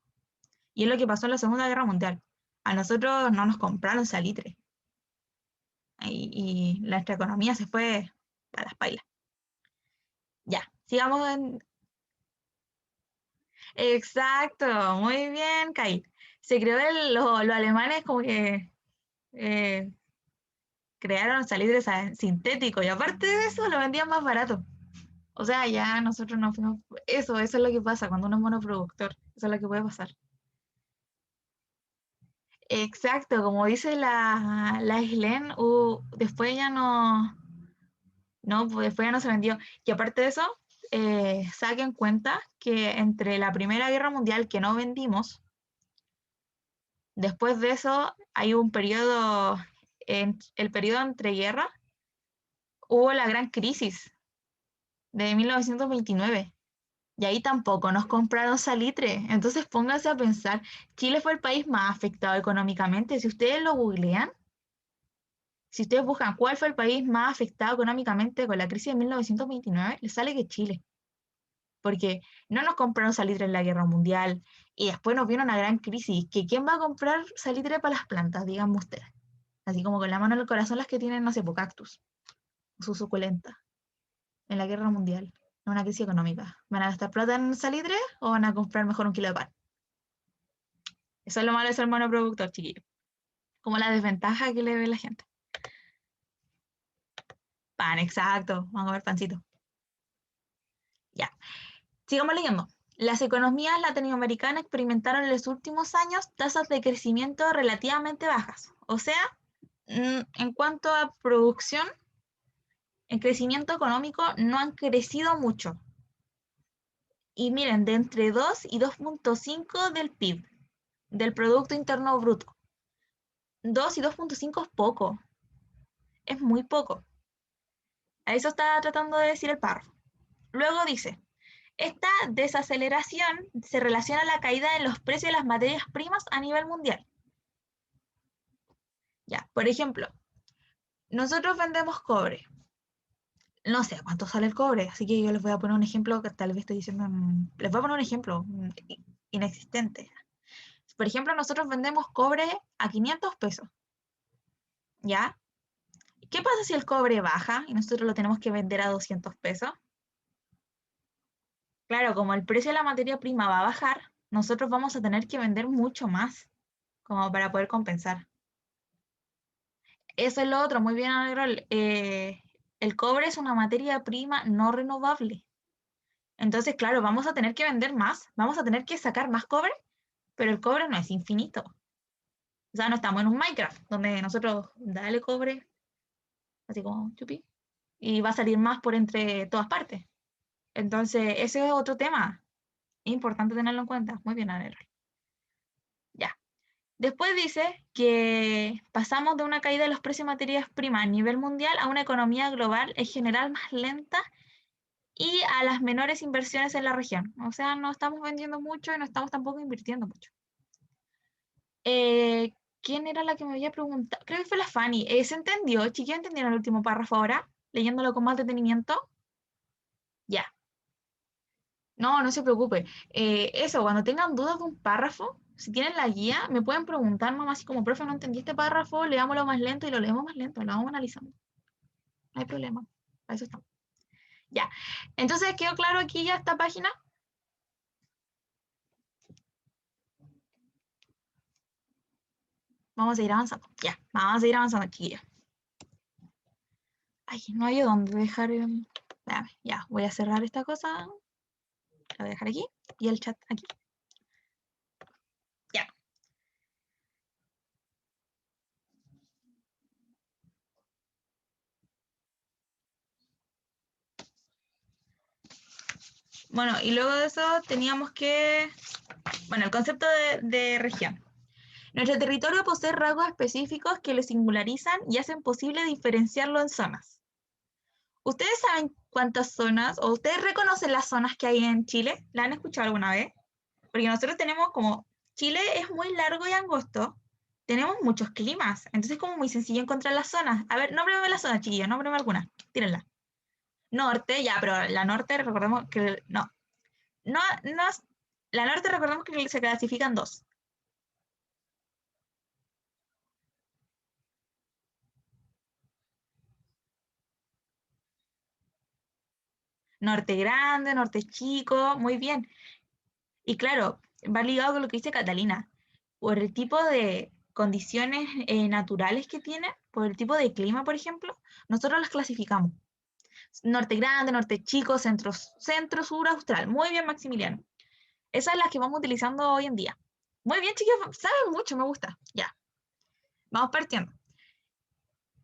Y es lo que pasó en la Segunda Guerra Mundial. A nosotros no nos compraron salitre. Y nuestra economía se fue a las pailas. Ya, sigamos en... Exacto, muy bien, Kyle. Se creó los alemanes como que crearon salitres sintéticos y aparte de eso lo vendían más barato. O sea, ya nosotros no fuimos... Eso es lo que pasa cuando uno es monoproductor. Eso es lo que puede pasar. Exacto, como dice la Islen, después ya no... No, pues después ya no se vendió. Y aparte de eso, saquen cuenta que entre la Primera Guerra Mundial que no vendimos, después de eso hay un periodo, el periodo entre guerras, hubo la gran crisis de 1929. Y ahí tampoco nos compraron salitre. Entonces pónganse a pensar, Chile fue el país más afectado económicamente. Si ustedes lo googlean, si ustedes buscan cuál fue el país más afectado económicamente con la crisis de 1929, les sale que Chile. Porque no nos compraron salitre en la Guerra Mundial y después nos vino una gran crisis. ¿Que quién va a comprar salitre para las plantas? Díganme ustedes. Así como con la mano en el corazón las que tienen, no sé, cactus, su suculenta, en la Guerra Mundial, en una crisis económica. ¿Van a gastar plata en salitre o van a comprar mejor un kilo de pan? Eso es lo malo de ser monoproductor, chiquillo. Como la desventaja que le ve la gente. Pan, exacto. Vamos a comer pancito. Ya. Sigamos leyendo. Las economías latinoamericanas experimentaron en los últimos años tasas de crecimiento relativamente bajas. O sea, En cuanto a producción, el crecimiento económico no han crecido mucho. Y miren, de entre 2 y 2.5 del PIB, del Producto Interno Bruto. 2 y 2.5 es poco. Es muy poco. A eso está tratando de decir el párrafo. Luego dice, esta desaceleración se relaciona a la caída en los precios de las materias primas a nivel mundial. Ya, por ejemplo, nosotros vendemos cobre. No sé cuánto sale el cobre, así que yo les voy a poner un ejemplo que tal vez estoy diciendo, les voy a poner un ejemplo inexistente. Por ejemplo, nosotros vendemos cobre a 500 pesos. ¿Ya? ¿Qué pasa si el cobre baja y nosotros lo tenemos que vender a 200 pesos? Claro, como el precio de la materia prima va a bajar, nosotros vamos a tener que vender mucho más, como para poder compensar. Eso es lo otro, muy bien, Alegrol. El cobre es una materia prima no renovable. Entonces, claro, vamos a tener que vender más, vamos a tener que sacar más cobre, pero el cobre no es infinito. O sea, no estamos en un Minecraft, donde nosotros dale cobre, así como chupi, y va a salir más por entre todas partes. Entonces, ese es otro tema. Es importante tenerlo en cuenta. Muy bien, Alegrol. Ya. Después dice que pasamos de una caída de los precios de materias primas a nivel mundial a una economía global en general más lenta y a las menores inversiones en la región. O sea, no estamos vendiendo mucho y no estamos tampoco invirtiendo mucho. ¿Quién era la que me había preguntado? Creo que fue la Fanny. ¿Se entendió? Chiquillos, ¿entendieron el último párrafo ahora? Leyéndolo con más detenimiento. Ya. No, no se preocupe. Eso, cuando tengan dudas de un párrafo, si tienen la guía, me pueden preguntar, mamá, así como, profe, no entendí este párrafo, leámoslo más lento y lo leemos más lento, lo vamos analizando. No hay problema. Para eso estamos. Ya. Entonces, ¿quedó claro aquí ya esta página? Vamos a seguir avanzando. Ya, vamos a seguir avanzando, chiquillos. Ay, no hay dónde dejar. Espérame, ya, voy a cerrar esta cosa. La voy a dejar aquí y el chat aquí. Ya. Bueno, y luego de eso teníamos que... Bueno, el concepto de región. Nuestro territorio posee rasgos específicos que lo singularizan y hacen posible diferenciarlo en zonas. ¿Ustedes saben cuántas zonas, o ustedes reconocen las zonas que hay en Chile? ¿La han escuchado alguna vez? Porque nosotros tenemos como... Chile es muy largo y angosto. Tenemos muchos climas. Entonces es como muy sencillo encontrar las zonas. A ver, nómbreme las zonas, chiquillos. Nómbreme alguna. Tírenla. Norte, ya, pero la norte recordemos que... No. No, la norte recordemos que se clasifican 2. Norte grande, norte chico, muy bien. Y claro, va ligado con lo que dice Catalina. Por el tipo de condiciones naturales que tiene, por el tipo de clima, por ejemplo, nosotros las clasificamos. Norte grande, norte chico, centro, sur, austral. Muy bien, Maximiliano. Esas es las que vamos utilizando hoy en día. Muy bien, chicos, saben mucho, me gusta. Ya. Vamos partiendo.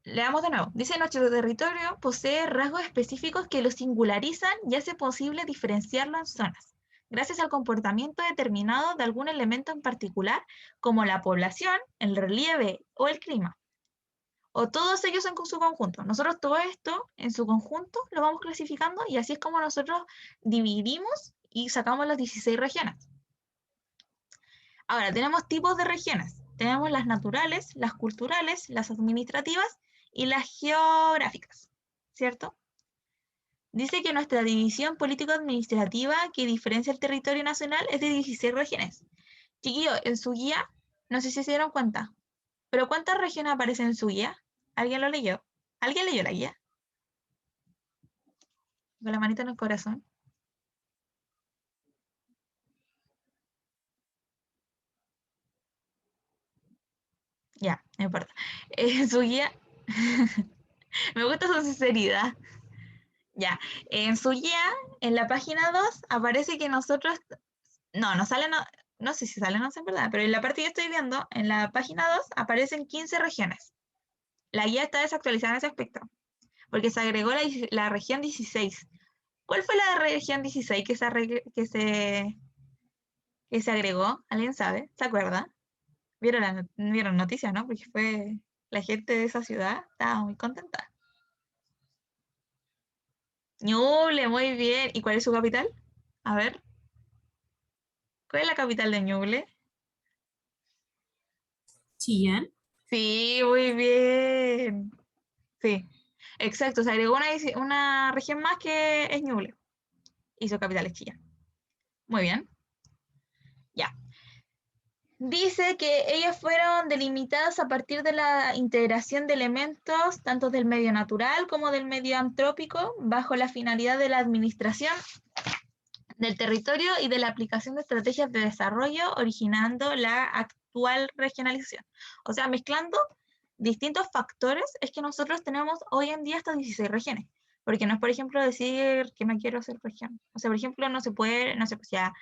Leamos de nuevo. Dice, nuestro territorio posee rasgos específicos que lo singularizan y hace posible diferenciarlo en zonas, gracias al comportamiento determinado de algún elemento en particular, como la población, el relieve o el clima. O todos ellos en su conjunto. Nosotros todo esto en su conjunto lo vamos clasificando y así es como nosotros dividimos y sacamos las 16 regiones. Ahora, tenemos tipos de regiones. Tenemos las naturales, las culturales, las administrativas y las geográficas, ¿cierto? Dice que nuestra división político-administrativa que diferencia el territorio nacional es de 16 regiones. Chiquillo, en su guía, no sé si se dieron cuenta, pero ¿cuántas regiones aparecen en su guía? ¿Alguien lo leyó? ¿Alguien leyó la guía? Con la manita en el corazón. Ya, no importa. En su guía, me gusta su sinceridad. Ya, en su guía, en la página 2, aparece que nosotros, no sale, no sé si sale, no sé en verdad, pero en la parte que estoy viendo, en la página 2, aparecen 15 regiones, La guía está desactualizada en ese aspecto, porque se agregó la región 16. ¿Cuál fue la región 16 que se agregó? ¿Alguien sabe? ¿Se acuerda? ¿Vieron noticias, no? Porque fue la gente de esa ciudad estaba muy contenta. Ñuble, muy bien. ¿Y cuál es su capital? A ver. ¿Cuál es la capital de Ñuble? Chillán. Sí, muy bien. Sí, exacto. Se agregó una región más que es Ñuble. Y su capital es Chillán. Muy bien. Ya. Dice que ellas fueron delimitadas a partir de la integración de elementos tanto del medio natural como del medio antrópico bajo la finalidad de la administración del territorio y de la aplicación de estrategias de desarrollo, originando la actual regionalización. O sea, mezclando distintos factores, es que nosotros tenemos hoy en día hasta 16 regiones. Porque no es, por ejemplo, decir que me quiero hacer región. O sea, por ejemplo, no se puede, no sé, pues ya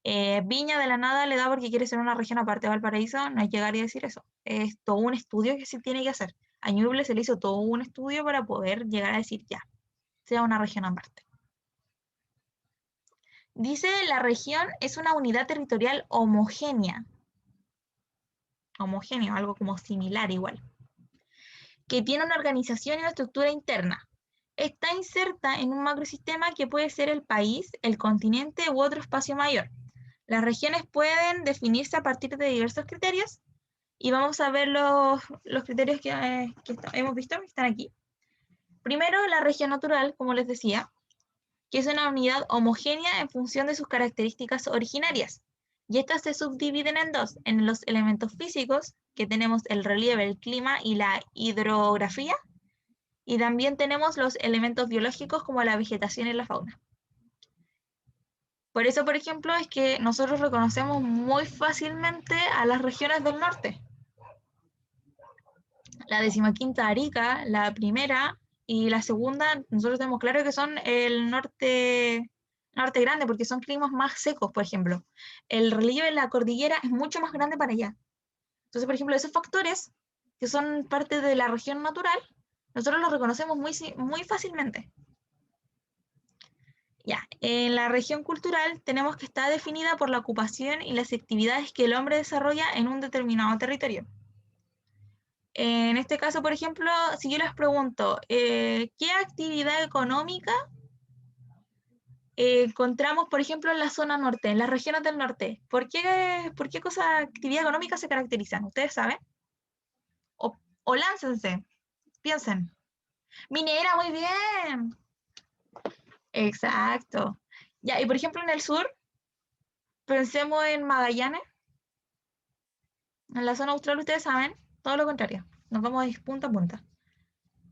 Viña de la nada le da porque quiere ser una región aparte de Valparaíso, no es llegar y decir eso. Es todo un estudio que se tiene que hacer. A Ñuble se le hizo todo un estudio para poder llegar a decir ya, sea una región aparte. Dice, la región es una unidad territorial homogénea. Homogéneo, algo como similar igual. Que tiene una organización y una estructura interna. Está inserta en un macrosistema que puede ser el país, el continente u otro espacio mayor. Las regiones pueden definirse a partir de diversos criterios y vamos a ver los criterios que hemos visto que están aquí. Primero, la región natural, como les decía, que es una unidad homogénea en función de sus características originarias. Y estas se subdividen en dos, en los elementos físicos, que tenemos el relieve, el clima y la hidrografía, y también tenemos los elementos biológicos como la vegetación y la fauna. Por eso, por ejemplo, es que nosotros reconocemos muy fácilmente a las regiones del norte. La 15ª Arica, la primera y la segunda, nosotros tenemos claro que son el norte grande, porque son climas más secos, por ejemplo. El relieve de la cordillera es mucho más grande para allá. Entonces, por ejemplo, esos factores que son parte de la región natural, nosotros los reconocemos muy fácilmente. Ya, en la región cultural tenemos que estar definida por la ocupación y las actividades que el hombre desarrolla en un determinado territorio. En este caso, por ejemplo, si yo les pregunto, ¿qué actividad económica encontramos, por ejemplo, en la zona norte, en las regiones del norte? ¿Por qué actividad económica se caracterizan? ¿Ustedes saben? O láncense, piensen. Minera, muy bien. Exacto. Ya, y por ejemplo, en el sur, pensemos en Magallanes. En la zona austral, ustedes saben, todo lo contrario. Nos vamos de punta a punta.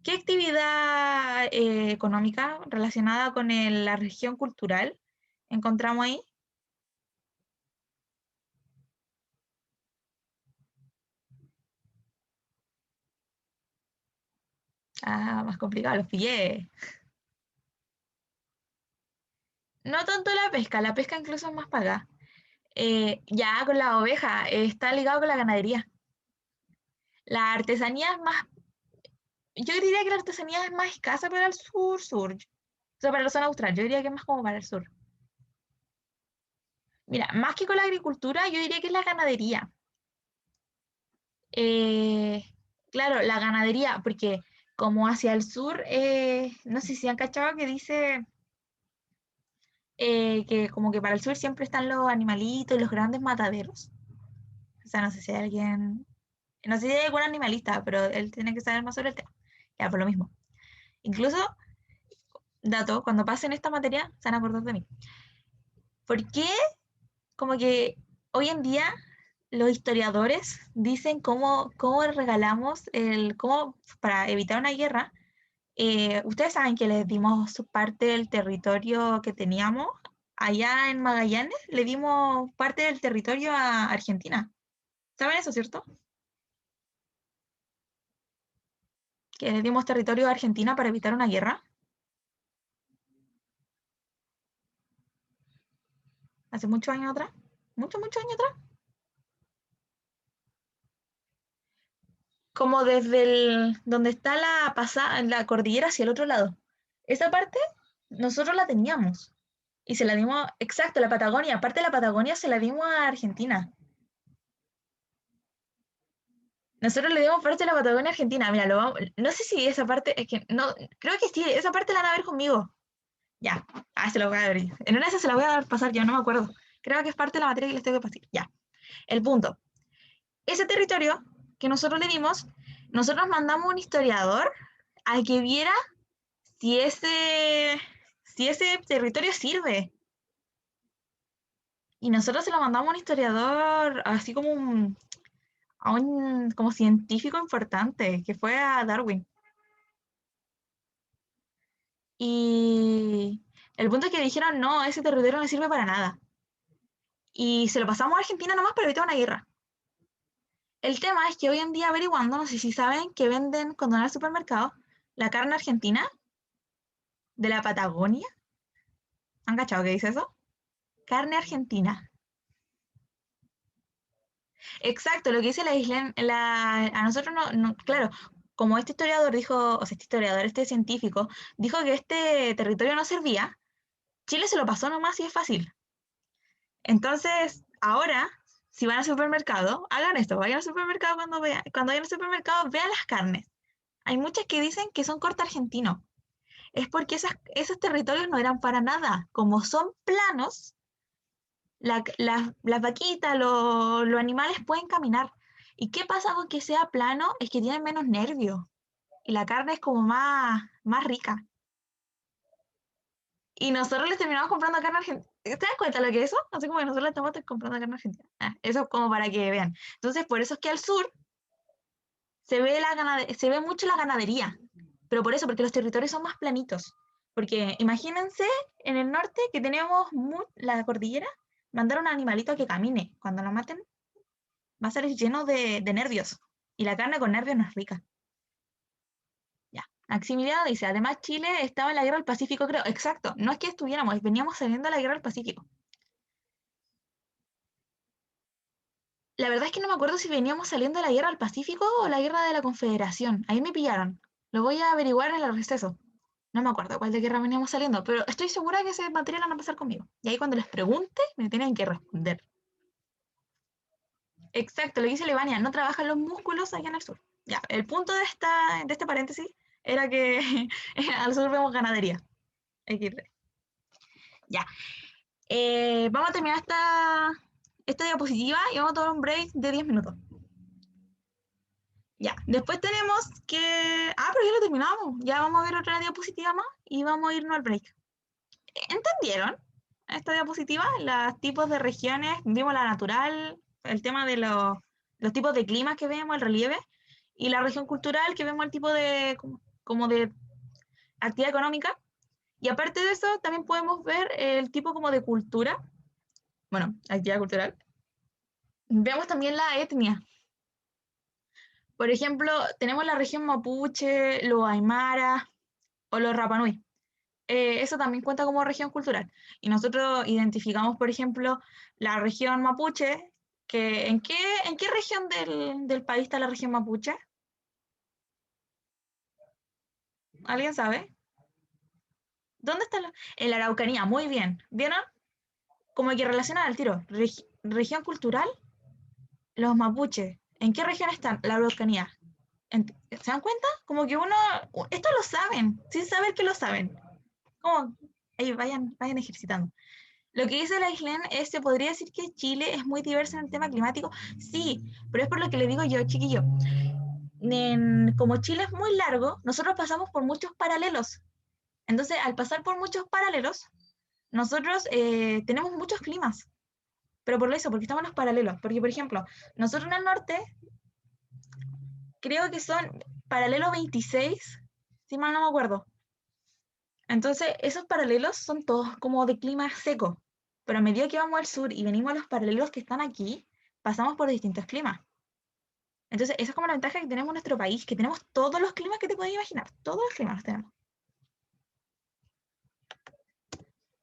¿Qué actividad económica relacionada con la región cultural encontramos ahí? Ah, más complicado, los pillé. No tanto la pesca incluso es más pagada. Ya con la oveja, está ligado con la ganadería. La artesanía es más, yo diría que la artesanía es más escasa para el sur. O sea, para la zona austral, yo diría que es más como para el sur. Mira, más que con la agricultura, yo diría que es la ganadería. Eh, claro, la ganadería, porque como hacia el sur, no sé si han cachado que dice que como que para el sur siempre están los animalitos y los grandes mataderos. O sea, no sé si hay alguien, no sé si hay algún animalista, pero él tiene que saber más sobre el tema. Ya, por lo mismo. Incluso, dato, cuando pasen esta materia, se van a acordar de mí. ¿Por qué como que hoy en día los historiadores dicen cómo regalamos cómo para evitar una guerra? Ustedes saben que les dimos parte del territorio que teníamos allá en Magallanes, le dimos parte del territorio a Argentina. ¿Saben eso, cierto? Que le dimos territorio a Argentina para evitar una guerra. Hace muchos años atrás. Muchos años atrás. como desde donde está la cordillera hacia el otro lado. Esa parte nosotros la teníamos. Y se la dimos, exacto, la Patagonia. Aparte de la Patagonia se la dimos a Argentina. Nosotros le dimos parte de la Patagonia a Argentina. Mira, no sé si esa parte, es que no, creo que sí, esa parte la van a ver conmigo. Ya, se la voy a ver. En una de esas se la voy a dar pasar, yo no me acuerdo. Creo que es parte de la materia que les tengo que pasar. Ya, el punto. Ese territorio que nosotros le dimos, nosotros mandamos un historiador a que viera si ese territorio sirve. Y nosotros se lo mandamos a un historiador, así como a un como científico importante, que fue a Darwin. Y el punto es que dijeron, no, ese territorio no sirve para nada. Y se lo pasamos a Argentina nomás para evitar una guerra. El tema es que hoy en día averiguando, no sé si saben que venden cuando van al supermercado la carne argentina de la Patagonia. ¿Han cachado qué dice eso? Carne argentina. Exacto, lo que dice la isla, a nosotros claro, como este historiador dijo, o sea, este científico, dijo que este territorio no servía, Chile se lo pasó nomás y es fácil. Entonces, ahora, si van al supermercado, hagan esto, vayan al supermercado cuando vayan al supermercado, vean las carnes. Hay muchas que dicen que son corte argentino. Es porque esos territorios no eran para nada. Como son planos, las vaquitas, los animales pueden caminar. ¿Y qué pasa con que sea plano? Es que tienen menos nervios. Y la carne es como más rica. Y nosotros les terminamos comprando carne argentina. ¿Te das cuenta lo que es eso? Así como que nosotros le estamos comprando carne argentina. Eso es como para que vean. Entonces, por eso es que al sur se ve mucho la ganadería. Pero por eso, porque los territorios son más planitos. Porque imagínense en el norte que tenemos la cordillera, mandar a un animalito a que camine. Cuando lo maten, va a ser lleno de nervios. Y la carne con nervios no es rica. Ya. Maximiliano dice, además Chile estaba en la guerra del Pacífico, creo. Exacto. No es que estuviéramos, veníamos saliendo de la guerra del Pacífico. La verdad es que no me acuerdo si veníamos saliendo de la guerra del Pacífico o la guerra de la Confederación. Ahí me pillaron. Lo voy a averiguar en el receso. No me acuerdo cuál de guerra veníamos saliendo, pero estoy segura que ese material van a pasar conmigo. Y ahí cuando les pregunte, me tienen que responder. Exacto, lo que dice Levania, no trabajan los músculos allá en el sur. Ya, el punto de este paréntesis era que al sur vemos ganadería. XD. Ya. Vamos a terminar esta diapositiva y vamos a tomar un break de 10 minutos. Ya, después tenemos que... pero ya lo terminamos. Ya vamos a ver otra diapositiva más y vamos a irnos al break. ¿Entendieron esta diapositiva? Los tipos de regiones, vimos la natural, el tema de los tipos de climas que vemos, el relieve, y la región cultural que vemos el tipo de, como de actividad económica. Y aparte de eso, también podemos ver el tipo como de cultura, bueno, actividad cultural. Vemos también la etnia. Por ejemplo, tenemos la región mapuche, los aymara o los rapanui. Eso también cuenta como región cultural. Y nosotros identificamos, por ejemplo, la región mapuche, que ¿en qué región del país está la región mapuche? ¿Alguien sabe? ¿Dónde está en la Araucanía? Muy bien. ¿Vieron? Como que relacionan al tiro. Región cultural, los mapuches. ¿En qué región están? La Araucanía. ¿Se dan cuenta? Como que esto lo saben, sin saber que lo saben. Como, vayan ejercitando. Lo que dice la Islen es, ¿se podría decir que Chile es muy diverso en el tema climático? Sí, pero es por lo que le digo yo, chiquillo. Como Chile es muy largo, nosotros pasamos por muchos paralelos. Entonces, al pasar por muchos paralelos, nosotros tenemos muchos climas. Pero por eso, porque estamos en los paralelos. Porque, por ejemplo, nosotros en el norte, creo que son paralelo 26, si mal no me acuerdo. Entonces, esos paralelos son todos como de clima seco. Pero a medida que vamos al sur y venimos a los paralelos que están aquí, pasamos por distintos climas. Entonces, esa es como la ventaja que tenemos en nuestro país, que tenemos todos los climas que te puedes imaginar. Todos los climas los tenemos.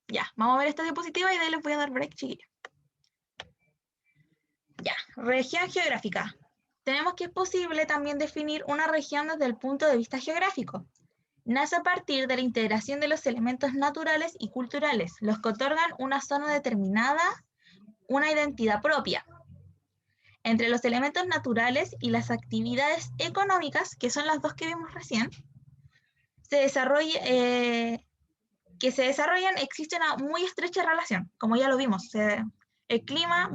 Ya, vamos a ver esta diapositiva y de ahí les voy a dar break, chiquillos. Ya, región geográfica. tenemos que es posible también definir una región desde el punto de vista geográfico. Nace a partir de la integración de los elementos naturales y culturales, los que otorgan una zona determinada, una identidad propia. Entre los elementos naturales y las actividades económicas, que son las dos que vimos recién, que se desarrollan, existe una muy estrecha relación, como ya lo vimos. El clima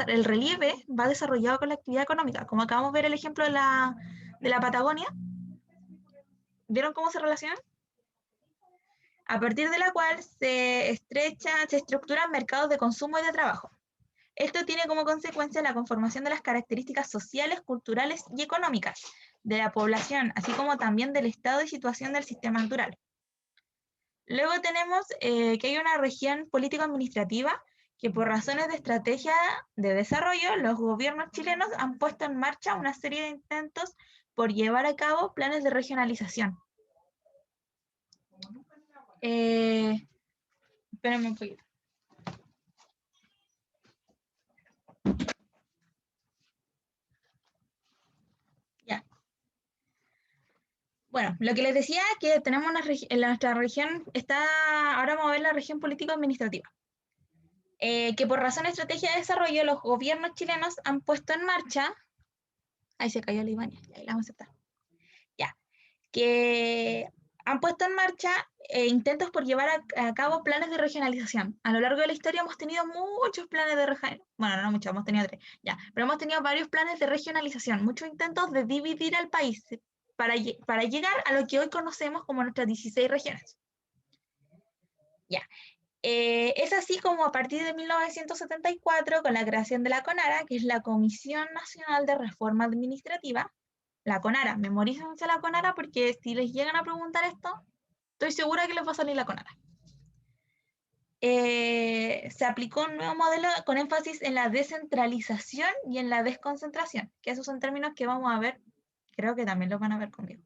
el relieve va desarrollado con la actividad económica, como acabamos de ver el ejemplo de la Patagonia. ¿Vieron cómo se relacionan? A partir de la cual se estructuran mercados de consumo y de trabajo. Esto tiene como consecuencia la conformación de las características sociales, culturales y económicas de la población, así como también del estado y situación del sistema natural. Luego tenemos que hay una región político-administrativa que por razones de estrategia de desarrollo, los gobiernos chilenos han puesto en marcha una serie de intentos por llevar a cabo planes de regionalización. Espérenme un poquito. Ya. Bueno, lo que les decía es que tenemos en nuestra región ahora vamos a ver la región político-administrativa. Que por razón de estrategia de desarrollo, los gobiernos chilenos han puesto en marcha. Ahí se cayó la Ivania, ahí la vamos a aceptar. Ya. Que han puesto en marcha intentos por llevar a cabo planes de regionalización. A lo largo de la historia hemos tenido muchos planes de regionalización. Bueno, no muchos, hemos tenido 3, ya. Pero hemos tenido varios planes de regionalización, muchos intentos de dividir al país para llegar a lo que hoy conocemos como nuestras 16 regiones. Ya. Es así como a partir de 1974, con la creación de la CONARA, que es la Comisión Nacional de Reforma Administrativa, la CONARA, memorícense la CONARA porque si les llegan a preguntar esto, estoy segura que les va a salir la CONARA. Se aplicó un nuevo modelo con énfasis en la descentralización y en la desconcentración, que esos son términos que vamos a ver, creo que también los van a ver conmigo,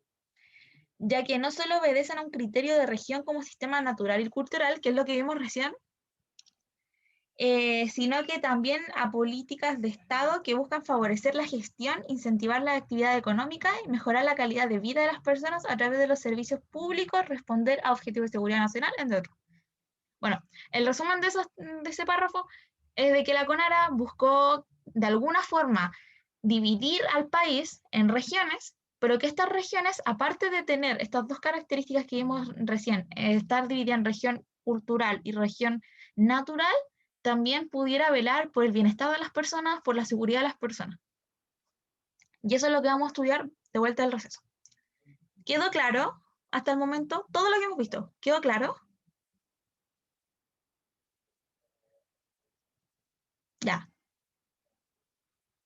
ya que no solo obedecen a un criterio de región como sistema natural y cultural, que es lo que vimos recién, sino que también a políticas de Estado que buscan favorecer la gestión, incentivar la actividad económica y mejorar la calidad de vida de las personas a través de los servicios públicos, responder a objetivos de seguridad nacional, entre otros. Bueno, el resumen de ese párrafo es de que la CONARA buscó de alguna forma dividir al país en regiones, pero que estas regiones, aparte de tener estas dos características que vimos recién, estar dividida en región cultural y región natural, también pudiera velar por el bienestar de las personas, por la seguridad de las personas. Y eso es lo que vamos a estudiar de vuelta al receso. ¿Quedó claro hasta el momento todo lo que hemos visto? ¿Quedó claro? Ya.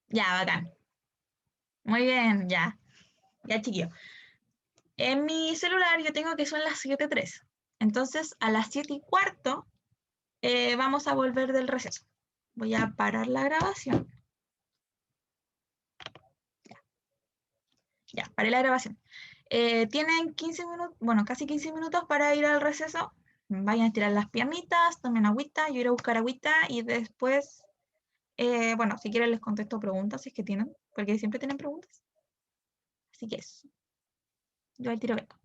Ya, bacán. Muy bien, ya. Ya, chiquillo. En mi celular yo tengo que son las 7:03. Entonces, a las 7:15 vamos a volver del receso. Voy a parar la grabación. Ya, paré la grabación. Tienen 15 minutos, bueno, casi 15 minutos para ir al receso. Vayan a estirar las piernitas, tomen agüita, yo iré a buscar agüita y después, bueno, si quieren les contesto preguntas si es que tienen, porque siempre tienen preguntas. Así que eso. Yo al tiro vengo.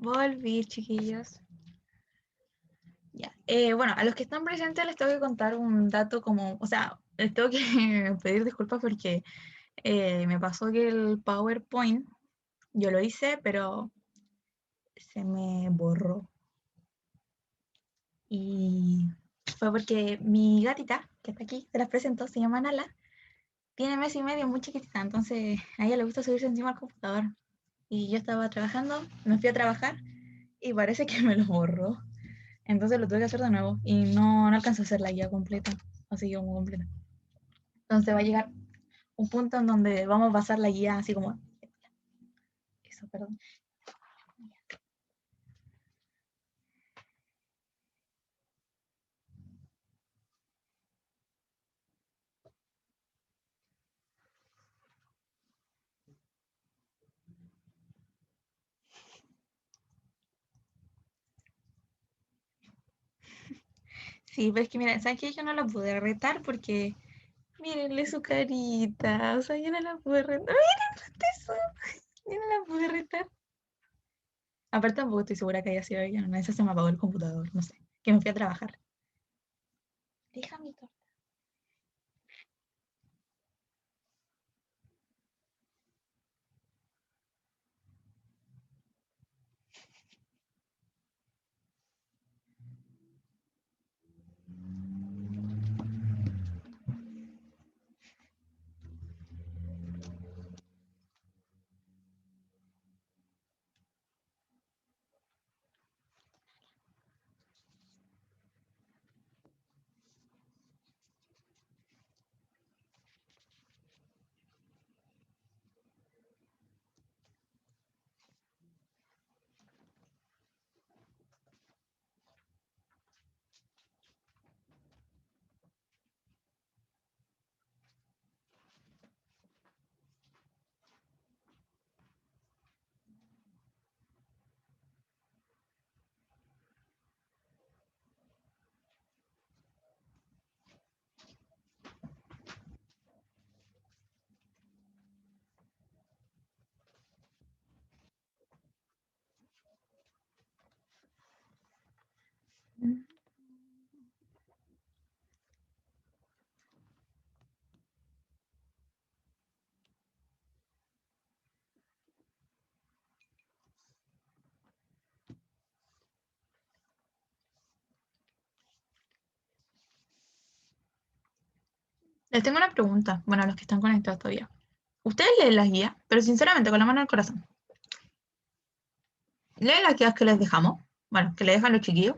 Volví, chiquillos. Ya. Bueno, a los que están presentes les tengo que contar un dato como, o sea, les tengo que pedir disculpas porque me pasó que el PowerPoint, yo lo hice, pero se me borró. Y fue porque mi gatita, que está aquí, se las presento, se llama Nala, tiene mes y medio, muy chiquitita, entonces a ella le gusta subirse encima al computador. Y yo estaba trabajando, me fui a trabajar y parece que me lo borró. Entonces lo tuve que hacer de nuevo y no alcancé a hacer la guía completa, así como completa. Entonces va a llegar un punto en donde vamos a pasar la guía así como... Eso, perdón. Sí, pero es que mira, ¿sabes qué? Yo no la pude retar porque mírenle su carita, o sea, yo no la pude retar. ¡Miren eso! Yo no la pude retar. Aparte tampoco estoy segura que haya sido ella, no, esa se me apagó el computador, no sé, que me fui a trabajar. Deja mi torta. Les tengo una pregunta, bueno, a los que están conectados todavía. Ustedes leen las guías, pero sinceramente, con la mano en el corazón. ¿Leen las guías que les dejamos? Bueno, que le dejan los chiquillos.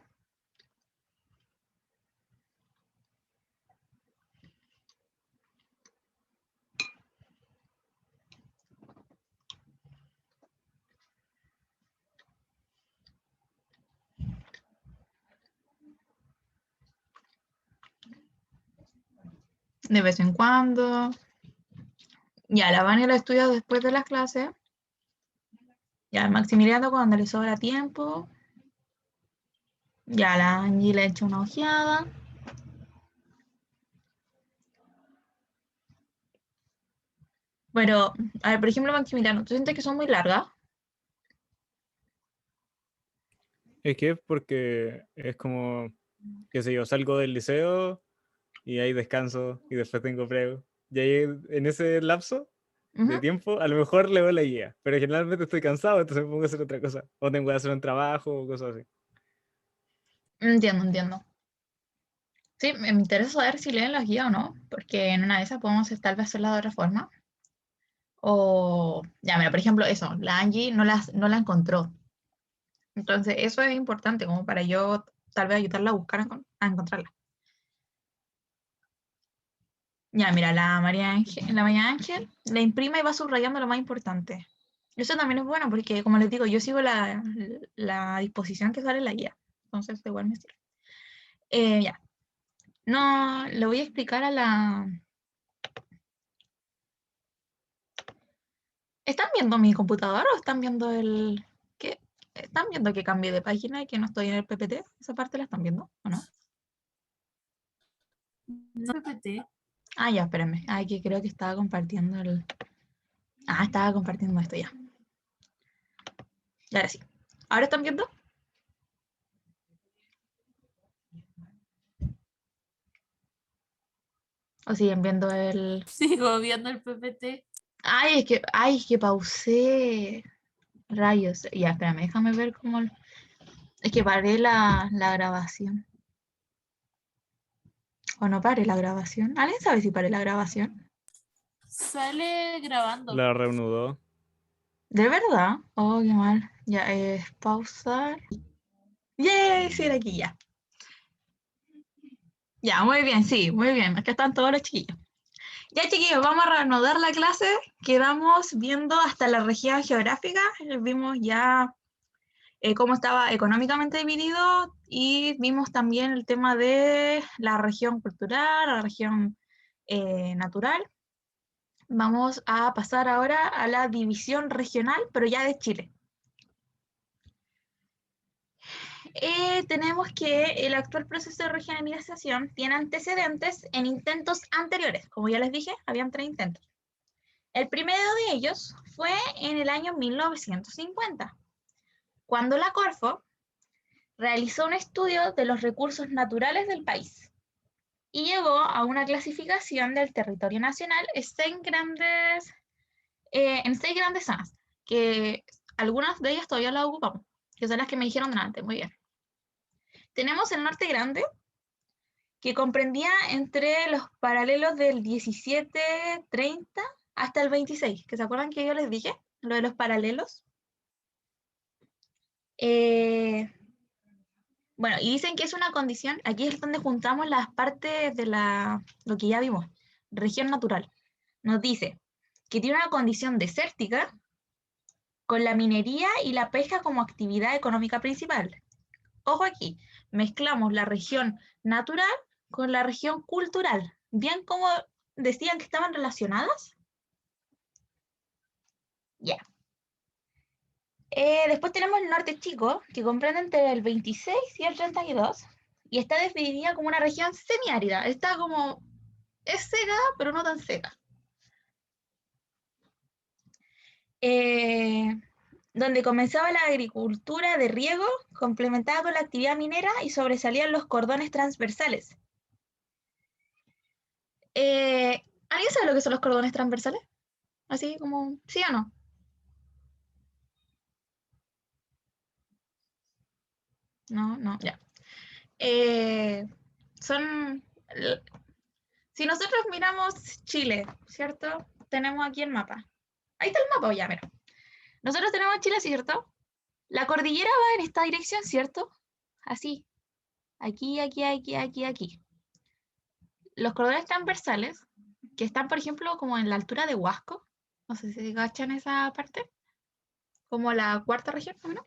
De vez en cuando. Ya, la Vania la estudia después de las clases. Ya, Maximiliano cuando le sobra tiempo. Ya, la Angie le echa una ojeada. Pero, a ver, por ejemplo, Maximiliano, ¿tú sientes que son muy largas? Es que es porque es como, qué sé yo, salgo del liceo y ahí descanso y después tengo prego. Y ahí en ese lapso de Ujú. tiempo a lo mejor leo la guía, pero generalmente estoy cansado, entonces me pongo a hacer otra cosa. O tengo que hacer un trabajo o cosas así. Entiendo, entiendo. Sí, me interesa saber si leen las guías o no, porque en una de esas podemos tal vez hacerla de otra forma. O, ya, mira, por ejemplo, eso, la Angie no la encontró. Entonces, eso es importante como para yo tal vez ayudarla a buscar, a encontrarla. Ya, mira, la María Ángel la imprime y va subrayando lo más importante. Eso también es bueno porque, como les digo, yo sigo la disposición que sale en la guía. Entonces, igual me sirve. Ya, no, le voy a explicar a la... ¿Están viendo mi computador o están viendo el... ¿Qué? ¿Están viendo que cambié de página y que no estoy en el PPT? ¿Esa parte la están viendo o no? No PPT. Ah, ya, espérenme. Ah, que creo que estaba compartiendo el... Ah, estaba compartiendo esto ya. Y ahora sí. ¿Ahora están viendo? ¿O siguen viendo el...? Sigo viendo el PPT. Ay, es que pausé. Rayos. Ya, espérame, déjame ver cómo... Es que paré la grabación. ¿O no paré la grabación? ¿Alguien sabe si paré la grabación? Sale grabando. La reanudó. ¿De verdad? Oh, qué mal. Ya, pausar. ¡Yay! Sí, era aquí ya. Ya, muy bien, sí, muy bien. Acá están todos los chiquillos. Ya, chiquillos, vamos a reanudar la clase. Quedamos viendo hasta la región geográfica. Vimos ya cómo estaba económicamente dividido y vimos también el tema de la región cultural, la región natural. Vamos a pasar ahora a la división regional, pero ya de Chile. Tenemos que el actual proceso de regionalización tiene antecedentes en intentos anteriores. Como ya les dije, habían 3 intentos. El primero de ellos fue en el año 1950, cuando la Corfo realizó un estudio de los recursos naturales del país y llegó a una clasificación del territorio nacional en 6 grandes zonas, que algunas de ellas todavía las ocupamos, que son las que me dijeron antes. Muy bien. Tenemos el norte grande, que comprendía entre los paralelos del 1730 hasta el 26, que se acuerdan que yo les dije, lo de los paralelos. Bueno, y dicen que es una condición, aquí es donde juntamos las partes de lo que ya vimos, región natural. Nos dice que tiene una condición desértica con la minería y la pesca como actividad económica principal. Ojo aquí, mezclamos la región natural con la región cultural. ¿Bien cómo decían que estaban relacionadas? Ya. Después tenemos el norte chico, que comprende entre el 26 y el 32, y está definida como una región semiárida. Está como, es seca, pero no tan seca. Donde comenzaba la agricultura de riego, complementada con la actividad minera y sobresalían los cordones transversales. ¿Alguien sabe lo que son los cordones transversales? Así como, ¿sí o no? No, no, ya. Son, si nosotros miramos Chile, ¿cierto? Tenemos aquí el mapa. Ahí está el mapa, ya, mira. Nosotros tenemos Chile, ¿cierto? La cordillera va en esta dirección, ¿cierto? Así. Aquí, aquí, aquí, aquí, aquí. Los cordones transversales, que están, por ejemplo, como en la altura de Huasco, no sé si cachan esa parte, como la cuarta región, ¿no?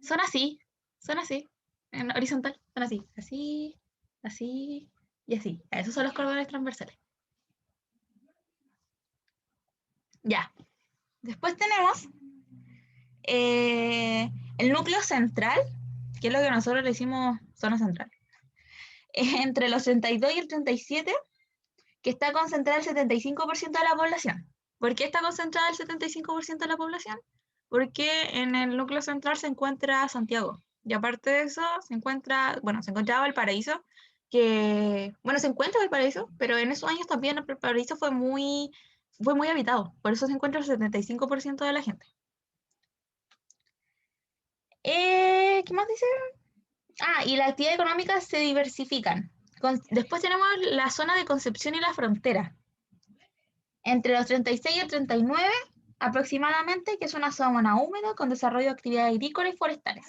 Son así, en horizontal, son así, así, así y así. Esos son los cordones transversales. Ya. Después tenemos el núcleo central, que es lo que nosotros le decimos zona central. Entre los 32 y el 37, que está concentrada el 75% de la población. ¿Por qué está concentrada el 75% de la población? Porque en el núcleo central se encuentra Santiago. Y aparte de eso, se encontraba Valparaíso, que, bueno, se encuentra Valparaíso, pero en esos años también Valparaíso fue muy habitado. Por eso se encuentra el 75% de la gente. ¿Qué más dice? Y las actividades económicas se diversifican. Después tenemos la zona de Concepción y la frontera. Entre los 36 y el 39 aproximadamente, que es una zona húmeda con desarrollo de actividades agrícolas y forestales.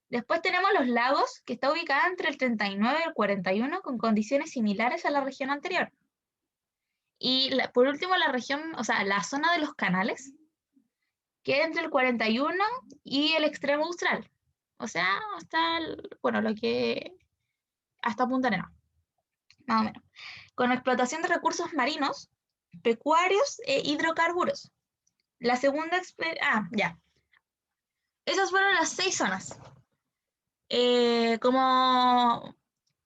Después tenemos los lagos, que está ubicada entre el 39 y el 41, con condiciones similares a la región anterior. Y por último, la región, o sea, la zona de los canales, que es entre el 41 y el extremo austral. O sea, hasta, hasta Punta Arenas, más o menos. Con explotación de recursos marinos, pecuarios e hidrocarburos. La segunda, ya. Esas fueron las 6 zonas.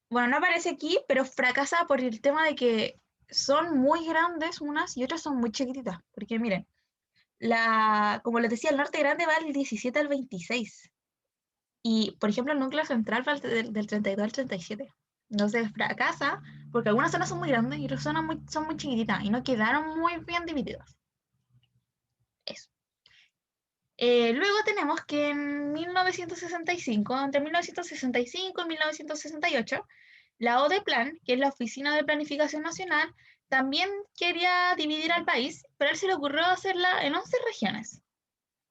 Bueno, no aparece aquí, pero fracasa por el tema de que son muy grandes unas y otras son muy chiquititas. Porque miren, como les decía, el norte grande va del 17 al 26. Y, por ejemplo, el núcleo central va del 32 al 37. Entonces fracasa, porque algunas zonas son muy grandes y otras zonas son muy chiquititas y no quedaron muy bien divididas. Eso. Luego tenemos que en 1965, entre 1965 y 1968, la ODEPLAN, que es la Oficina de Planificación Nacional, también quería dividir al país, pero a él se le ocurrió hacerla en 11 regiones,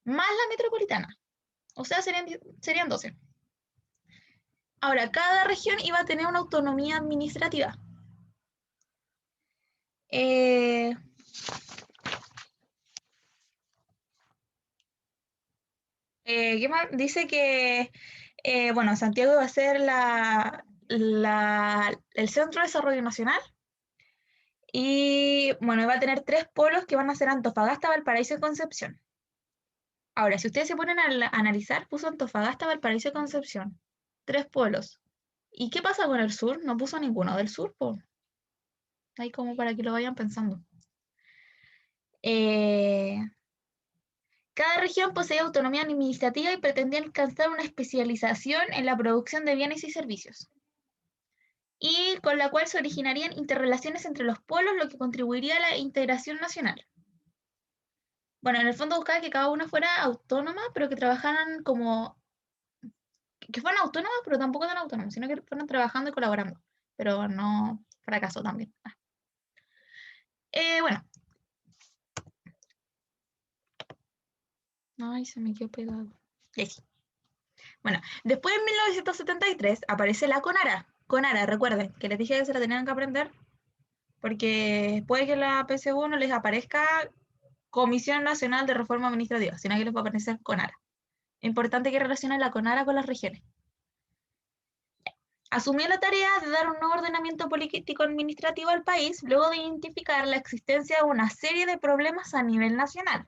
más la metropolitana. O sea, serían 12. Ahora, cada región iba a tener una autonomía administrativa. ¿Qué más? Dice que, bueno, Santiago iba a ser el Centro de Desarrollo Nacional. Y, bueno, iba a tener 3 polos que van a ser Antofagasta, Valparaíso y Concepción. Ahora, si ustedes se ponen a analizar, puso Antofagasta, Valparaíso y Concepción. 3 polos. ¿Y qué pasa con el sur? No puso ninguno del sur, pues. Ahí como para que lo vayan pensando. Cada región posee autonomía administrativa y pretendía alcanzar una especialización en la producción de bienes y servicios, y con la cual se originarían interrelaciones entre los pueblos, lo que contribuiría a la integración nacional. Bueno, en el fondo buscaba que cada una fuera autónoma, pero que trabajaran como... que fueran autónomas, pero tampoco tan autónomas, sino que fueran trabajando y colaborando. Pero no fracasó también. Bueno. Ay, se me quedó pegado. Sí. Bueno, después en 1973 aparece la CONARA. CONARA, recuerden, que les dije que se la tenían que aprender, porque puede que la PSU no les aparezca Comisión Nacional de Reforma Administrativa, sino que les va a aparecer CONARA. Es importante que relacionen la CONARA con las regiones. Asumió la tarea de dar un nuevo ordenamiento político-administrativo al país, luego de identificar la existencia de una serie de problemas a nivel nacional.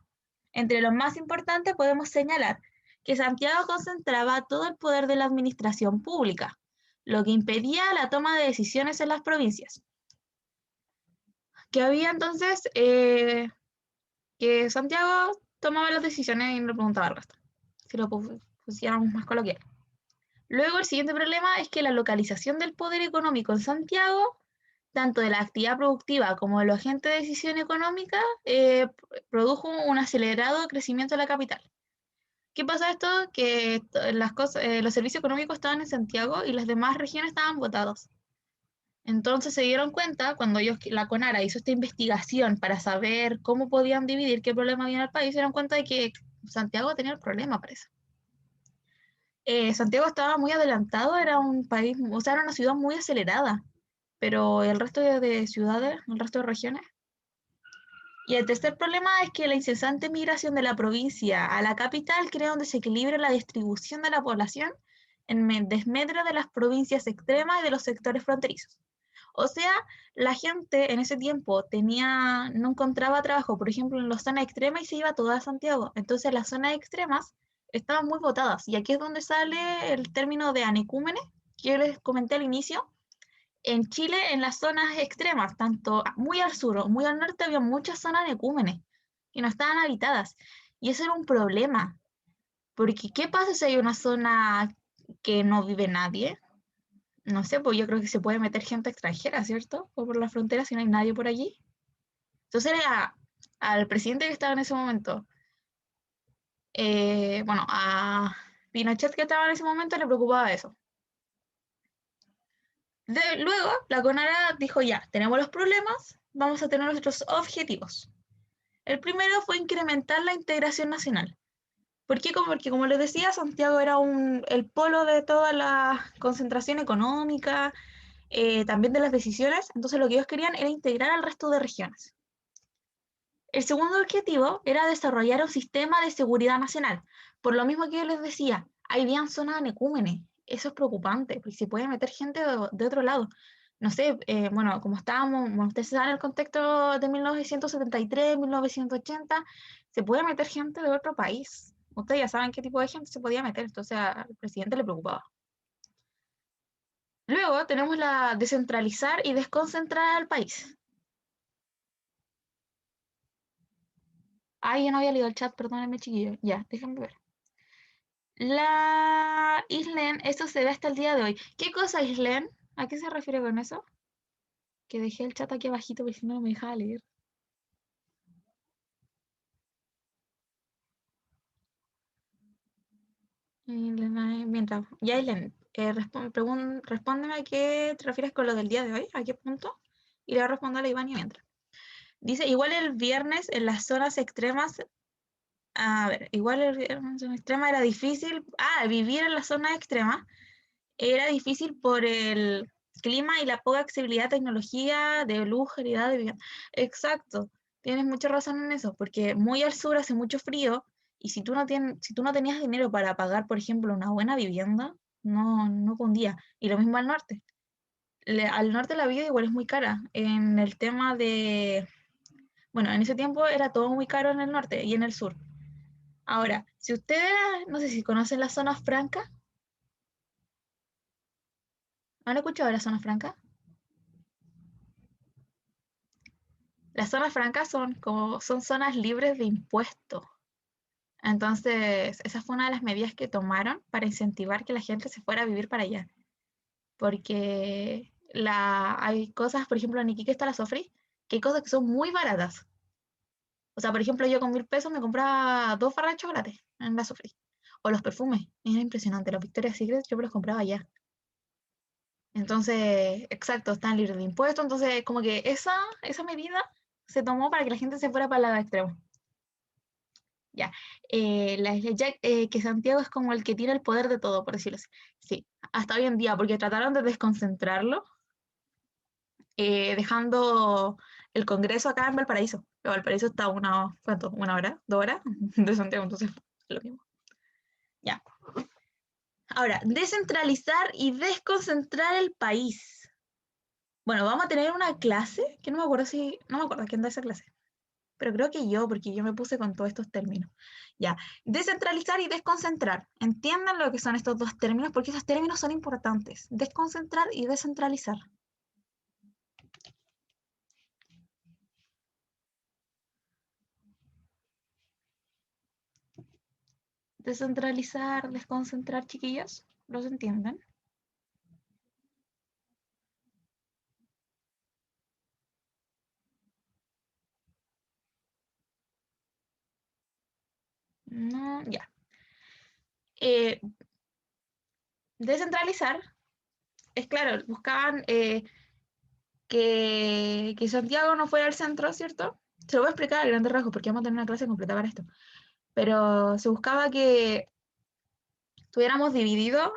Entre los más importantes podemos señalar que Santiago concentraba todo el poder de la administración pública, lo que impedía la toma de decisiones en las provincias. Que había entonces que Santiago tomaba las decisiones y no le preguntaba al resto, si lo pusiéramos más coloquial. Luego el siguiente problema es que la localización del poder económico en Santiago, tanto de la actividad productiva como de los agentes de decisión económica, produjo un acelerado crecimiento de la capital. ¿Qué pasa esto? Que los servicios económicos estaban en Santiago y las demás regiones estaban botados. Entonces se dieron cuenta, cuando la CONARA hizo esta investigación para saber cómo podían dividir, qué problema había en el país, se dieron cuenta de que Santiago tenía el problema, parece. Santiago estaba muy adelantado, era un país, o sea, era una ciudad muy acelerada, pero el resto de ciudades, el resto de regiones. Y el tercer problema es que la incesante migración de la provincia a la capital crea un desequilibrio en la distribución de la población en desmedro de las provincias extremas y de los sectores fronterizos. O sea, la gente en ese tiempo no encontraba trabajo, por ejemplo, en las zonas extremas y se iba toda a Santiago. Entonces las zonas extremas estaban muy votadas. Y aquí es donde sale el término de anecúmenes, que yo les comenté al inicio. En Chile, en las zonas extremas, tanto muy al sur o muy al norte, había muchas zonas anecúmenes que no estaban habitadas. Y eso era un problema. Porque, ¿qué pasa si hay una zona que no vive nadie? No sé, pues yo creo que se puede meter gente extranjera, ¿cierto? O por la frontera si no hay nadie por allí. Entonces al presidente que estaba en ese momento, bueno, a Pinochet que estaba en ese momento le preocupaba eso. Luego, la CONARA dijo ya, tenemos los problemas, vamos a tener nuestros objetivos. El primero fue incrementar la integración nacional. ¿Por qué? Porque como les decía, Santiago era el polo de toda la concentración económica, también de las decisiones, entonces lo que ellos querían era integrar al resto de regiones. El segundo objetivo era desarrollar un sistema de seguridad nacional. Por lo mismo que yo les decía, hay bien zonas anecúmenes. Eso es preocupante, porque se puede meter gente de otro lado. No sé, bueno, como estábamos, bueno, ustedes saben el contexto de 1973, 1980, se puede meter gente de otro país. Ustedes ya saben qué tipo de gente se podía meter, entonces al presidente le preocupaba. Luego tenemos la descentralizar y desconcentrar al país. Ay, yo no había leído el chat, perdónenme, chiquillo. Ya, déjenme ver. La Islen, esto se ve hasta el día de hoy. ¿Qué cosa, Islen? ¿A qué se refiere con eso? Que dejé el chat aquí abajito porque si no me dejaba leer. Mientras, ya, Islen, respóndeme a qué te refieres con lo del día de hoy, a qué punto, y le voy a responder a Iván mientras. Dice, igual el viernes en las zonas extremas, a ver, igual el viernes en zona extrema era difícil, vivir en las zonas extremas era difícil por el clima y la poca accesibilidad a tecnología, de luz, calidad de vida. Exacto, tienes mucha razón en eso, porque muy al sur hace mucho frío y si tú no tenías dinero para pagar, por ejemplo, una buena vivienda, no pondía. Y lo mismo al norte. Al norte la vida igual es muy cara. En el tema de, bueno, en ese tiempo era todo muy caro en el norte y en el sur. Ahora, si ustedes, no sé si conocen las zonas francas, ¿han escuchado de las zonas francas? Las zonas francas son zonas libres de impuestos. Entonces, esa fue una de las medidas que tomaron para incentivar que la gente se fuera a vivir para allá. Porque hay cosas, por ejemplo, en Iquique está la Sofri, que hay cosas que son muy baratas. O sea, por ejemplo, yo con 1000 pesos me compraba 2 barras de chocolate en la Sofri. O los perfumes, era impresionante. Los Victoria's Secret yo me los compraba allá. Entonces, exacto, están libres de impuestos. Entonces, como que esa medida se tomó para que la gente se fuera para el lado extremo. Ya. La isla Jack, que Santiago es como el que tiene el poder de todo, por decirlo así. Sí, hasta hoy en día, porque trataron de desconcentrarlo, dejando el Congreso acá en Valparaíso. Pero Valparaíso está a ¿cuánto? ¿1 hora? ¿2 horas? De Santiago, entonces es lo mismo. Ya. Ahora, descentralizar y desconcentrar el país. Bueno, vamos a tener una clase, que no me acuerdo quién da esa clase, pero creo que yo, porque yo me puse con todos estos términos. Ya, descentralizar y desconcentrar. Entiendan lo que son estos dos términos, porque esos términos son importantes. Desconcentrar y descentralizar. Descentralizar, desconcentrar, chiquillos, ¿los entienden? No, ya. Descentralizar es claro, buscaban que Santiago no fuera el centro, ¿cierto? Se lo voy a explicar a grandes rasgos porque vamos a tener una clase completa para esto. Pero se buscaba que tuviéramos dividido,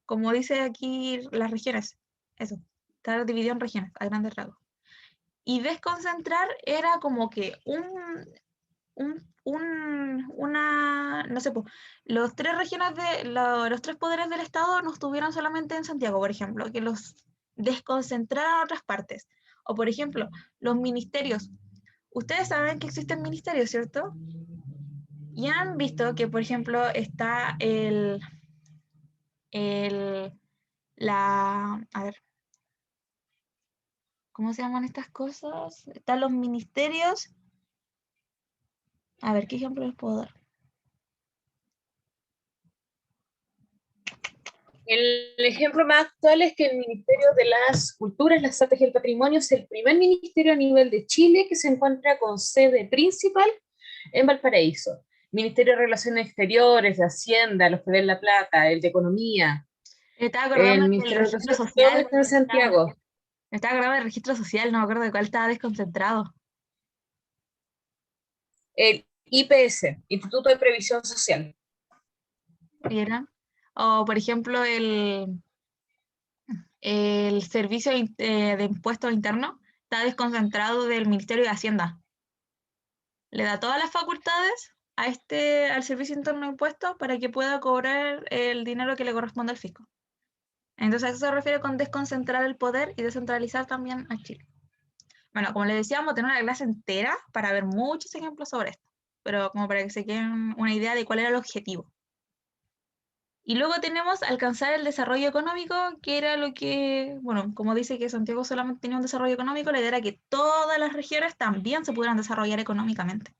como dice aquí, las regiones. Eso, estar dividido en regiones, a grandes rasgos. Y desconcentrar era como que no sé, los 3 regiones los 3 poderes del Estado no estuvieran solamente en Santiago, por ejemplo, que los desconcentraran a otras partes. O, por ejemplo, los ministerios. Ustedes saben que existen ministerios, ¿cierto? Y han visto que, por ejemplo, está a ver, ¿cómo se llaman estas cosas? Están los ministerios. A ver, ¿qué ejemplo les puedo dar? El ejemplo más actual es que el Ministerio de las Culturas, las Artes y el Patrimonio es el primer ministerio a nivel de Chile que se encuentra con sede principal en Valparaíso. Ministerio de Relaciones Exteriores, de Hacienda, los que ven la plata, el de Economía, Me estaba acordando el del Ministerio de registro Educación, todo social. está en Santiago. Me estaba acordando del registro social, no me acuerdo de cuál estaba desconcentrado. El IPS, Instituto de Previsión Social. ¿Vieron? O, por ejemplo, el Servicio de Impuestos Internos está desconcentrado del Ministerio de Hacienda. Le da todas las facultades al Servicio Interno de Impuestos para que pueda cobrar el dinero que le corresponde al fisco. Entonces a eso se refiere con desconcentrar el poder y descentralizar también a Chile. Bueno, como les decía, vamos a tener una clase entera para ver muchos ejemplos sobre esto, pero como para que se queden una idea de cuál era el objetivo. Y luego tenemos alcanzar el desarrollo económico, que era lo que, bueno, como dice que Santiago solamente tenía un desarrollo económico, la idea era que todas las regiones también se pudieran desarrollar económicamente.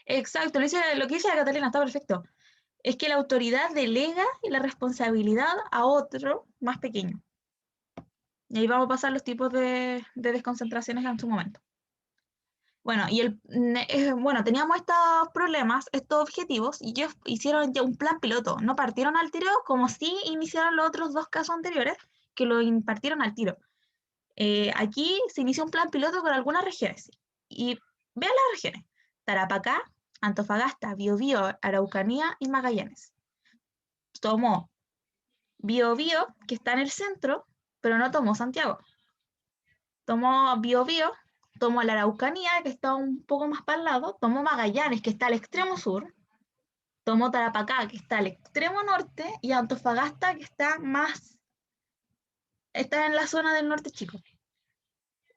Exacto, lo que dice la Catalina está perfecto. Es que la autoridad delega la responsabilidad a otro más pequeño. Y ahí vamos a pasar los tipos de desconcentraciones en su momento. Bueno, bueno, teníamos estos problemas, estos objetivos, y ellos hicieron ya un plan piloto. No partieron al tiro como sí iniciaron los otros 2 casos anteriores, que lo impartieron al tiro. Aquí se inició un plan piloto con algunas regiones. Y vean las regiones: Tarapacá, Antofagasta, Biobío, Araucanía y Magallanes. Tomó Biobío, que está en el centro, pero no tomó Santiago. Tomó Biobío, tomó la Araucanía, que está un poco más para el lado, tomó Magallanes, que está al extremo sur, tomó Tarapacá, que está al extremo norte, y Antofagasta, que está en la zona del norte chico.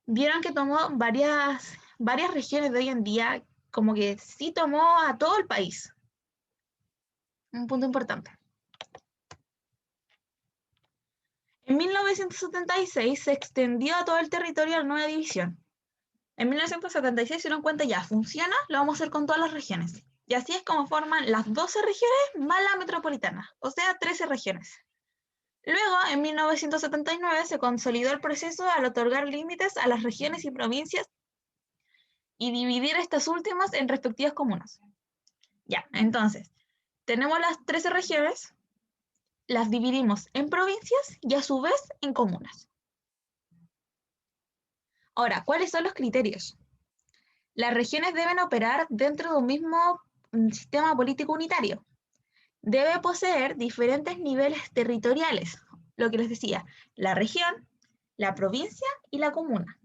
Vieron que tomó varias regiones de hoy en día, como que sí tomó a todo el país. Un punto importante. En 1976 se extendió a todo el territorio la nueva división. En 1976 se dieron cuenta, ya funciona, lo vamos a hacer con todas las regiones. Y así es como forman las 12 regiones más la metropolitana, o sea, 13 regiones. Luego, en 1979, se consolidó el proceso al otorgar límites a las regiones y provincias y dividir estas últimas en respectivas comunas. Ya, entonces, tenemos las 13 regiones, las dividimos en provincias y a su vez en comunas. Ahora, ¿cuáles son los criterios? Las regiones deben operar dentro de un mismo sistema político unitario. Debe poseer diferentes niveles territoriales, lo que les decía, la región, la provincia y la comuna,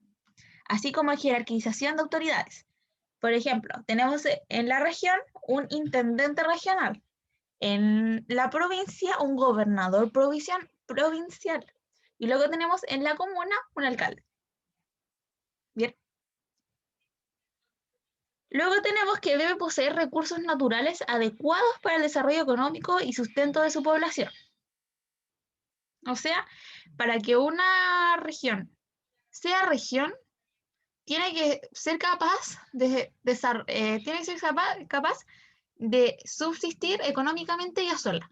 así como jerarquización de autoridades. Por ejemplo, tenemos en la región un intendente regional, en la provincia un gobernador provincial, y luego tenemos en la comuna un alcalde. Bien. Luego tenemos que debe poseer recursos naturales adecuados para el desarrollo económico y sustento de su población. O sea, para que una región sea región, tiene que ser capaz de subsistir económicamente ella sola.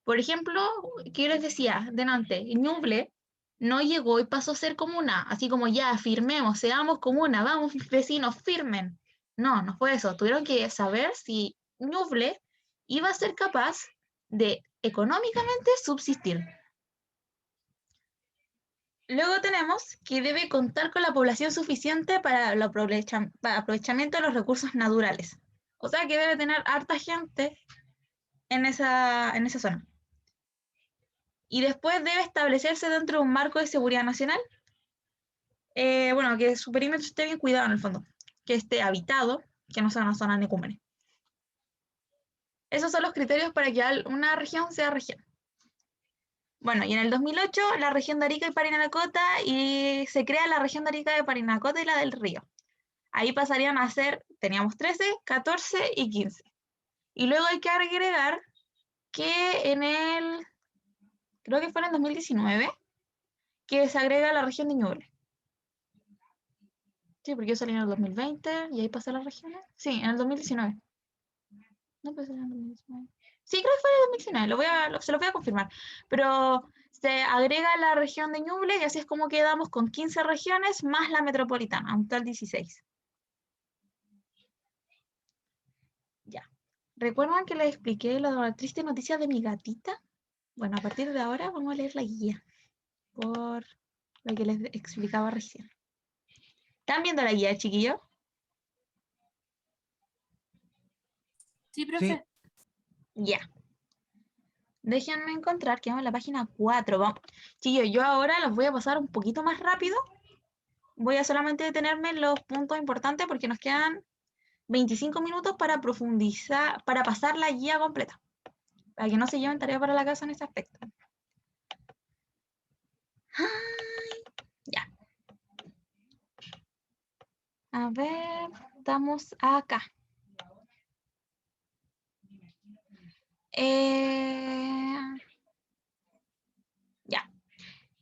Por ejemplo, que yo les decía delante, Ñuble no llegó y pasó a ser comuna, así como ya firmemos, seamos comuna, vamos vecinos, firmen. No, no fue eso. Tuvieron que saber si Ñuble iba a ser capaz de económicamente subsistir. Luego tenemos que debe contar con la población suficiente para el aprovechamiento de los recursos naturales. O sea que debe tener harta gente en esa zona. Y después debe establecerse dentro de un marco de seguridad nacional. Bueno, que su perímetro esté bien cuidado en el fondo. Que esté habitado, que no sea una zona necúmene. Esos son los criterios para que una región sea región. Bueno, y en el 2008 la región de Arica y Parinacota, y se crea la región de Arica de Parinacota y la del Río. Ahí pasarían a ser, teníamos 13, 14 y 15. Y luego hay que agregar que creo que fue en el 2019, que se agrega la región de Ñuble. Sí, porque yo salí en el 2020 y ahí pasé las regiones. Sí, en el 2019. No, pues en el 2019. Sí, creo que fue en el 2019, se lo voy a confirmar. Pero se agrega la región de Ñuble y así es como quedamos con 15 regiones más la metropolitana, un total 16. Ya. ¿Recuerdan que les expliqué la triste noticia de mi gatita? Bueno, a partir de ahora vamos a leer la guía, por lo que les explicaba recién. ¿Están viendo la guía, chiquillos? Sí, profe. Ya. Déjenme encontrar, quedamos en la página 4. Vamos. Chiquillos, yo ahora los voy a pasar un poquito más rápido. Voy a solamente detenerme en los puntos importantes porque nos quedan 25 minutos para profundizar, para pasar la guía completa. Para que no se lleven tarea para la casa en ese aspecto. Ya. A ver, estamos acá. Ya.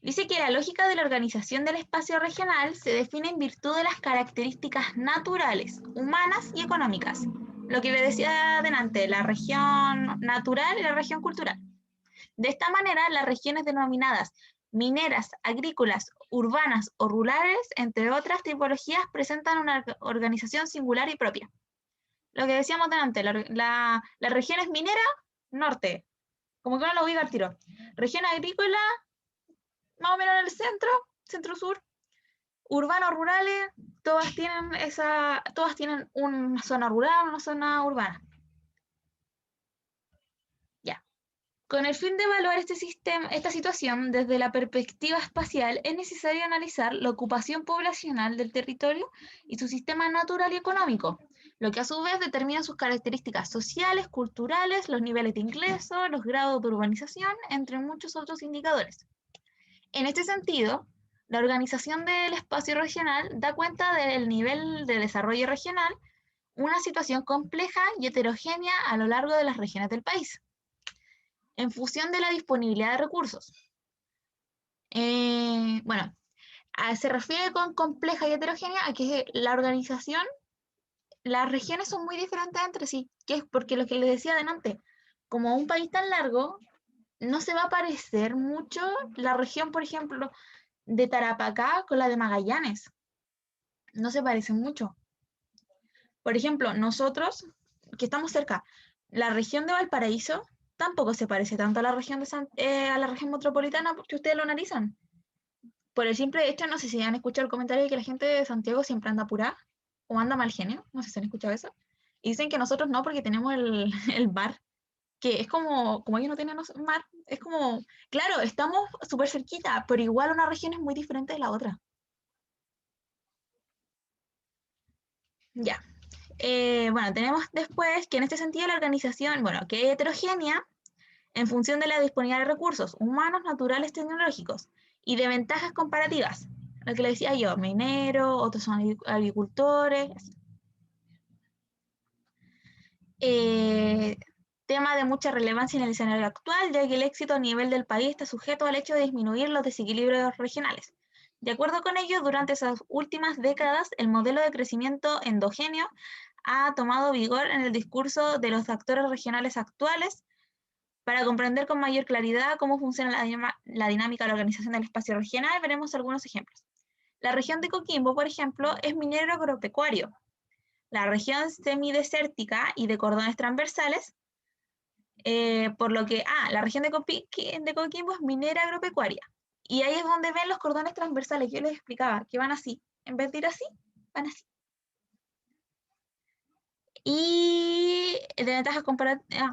Dice que la lógica de la organización del espacio regional se define en virtud de las características naturales, humanas y económicas lo que le decía delante, la región natural y la región cultural. De esta manera, las regiones denominadas mineras, agrícolas, urbanas o rurales, entre otras tipologías, presentan una organización singular y propia. Lo que decíamos delante, la región es minera, norte, como que no lo ubica al tiro. Región agrícola, más o menos en el centro, centro-sur. Urbanos, rurales, todas tienen una zona rural, una zona urbana. Ya. Con el fin de evaluar esta situación desde la perspectiva espacial, es necesario analizar la ocupación poblacional del territorio y su sistema natural y económico, lo que a su vez determina sus características sociales, culturales, los niveles de ingreso, los grados de urbanización, entre muchos otros indicadores. En este sentido, la organización del espacio regional da cuenta del nivel de desarrollo regional, una situación compleja y heterogénea a lo largo de las regiones del país, en función de la disponibilidad de recursos. Bueno, se refiere con compleja y heterogénea a que la organización, las regiones son muy diferentes entre sí, que es porque lo que les decía adelante, como un país tan largo, no se va a parecer mucho la región, por ejemplo, de Tarapacá con la de Magallanes. No se parecen mucho. Por ejemplo, nosotros, que estamos cerca, la región de Valparaíso tampoco se parece tanto a la región a la región metropolitana porque ustedes lo analizan. Por el simple hecho, no sé si han escuchado el comentario de que la gente de Santiago siempre anda apurada o anda mal genio, no sé si han escuchado eso. Y dicen que nosotros no porque tenemos el mar, que es como ellos no tienen mar, es como, claro, estamos súper cerquita, pero igual una región es muy diferente de la otra. Ya. Bueno, tenemos después que en este sentido la organización, bueno, que es heterogénea en función de la disponibilidad de recursos humanos, naturales, tecnológicos y de ventajas comparativas. Lo que le decía yo, minero, otros son agricultores. Tema de mucha relevancia en el escenario actual, ya que el éxito a nivel del país está sujeto al hecho de disminuir los desequilibrios regionales. De acuerdo con ello, durante esas últimas décadas, el modelo de crecimiento endógeno ha tomado vigor en el discurso de los actores regionales actuales. Para comprender con mayor claridad cómo funciona la dinámica de la organización del espacio regional, veremos algunos ejemplos. La región de Coquimbo, por ejemplo, es minero agropecuario. La región semidesértica y de cordones transversales, por lo que, la región de Coquimbo es minera agropecuaria. Y ahí es donde ven los cordones transversales. Yo les explicaba que van así. En vez de ir así, van así. Y de ventajas comparativas,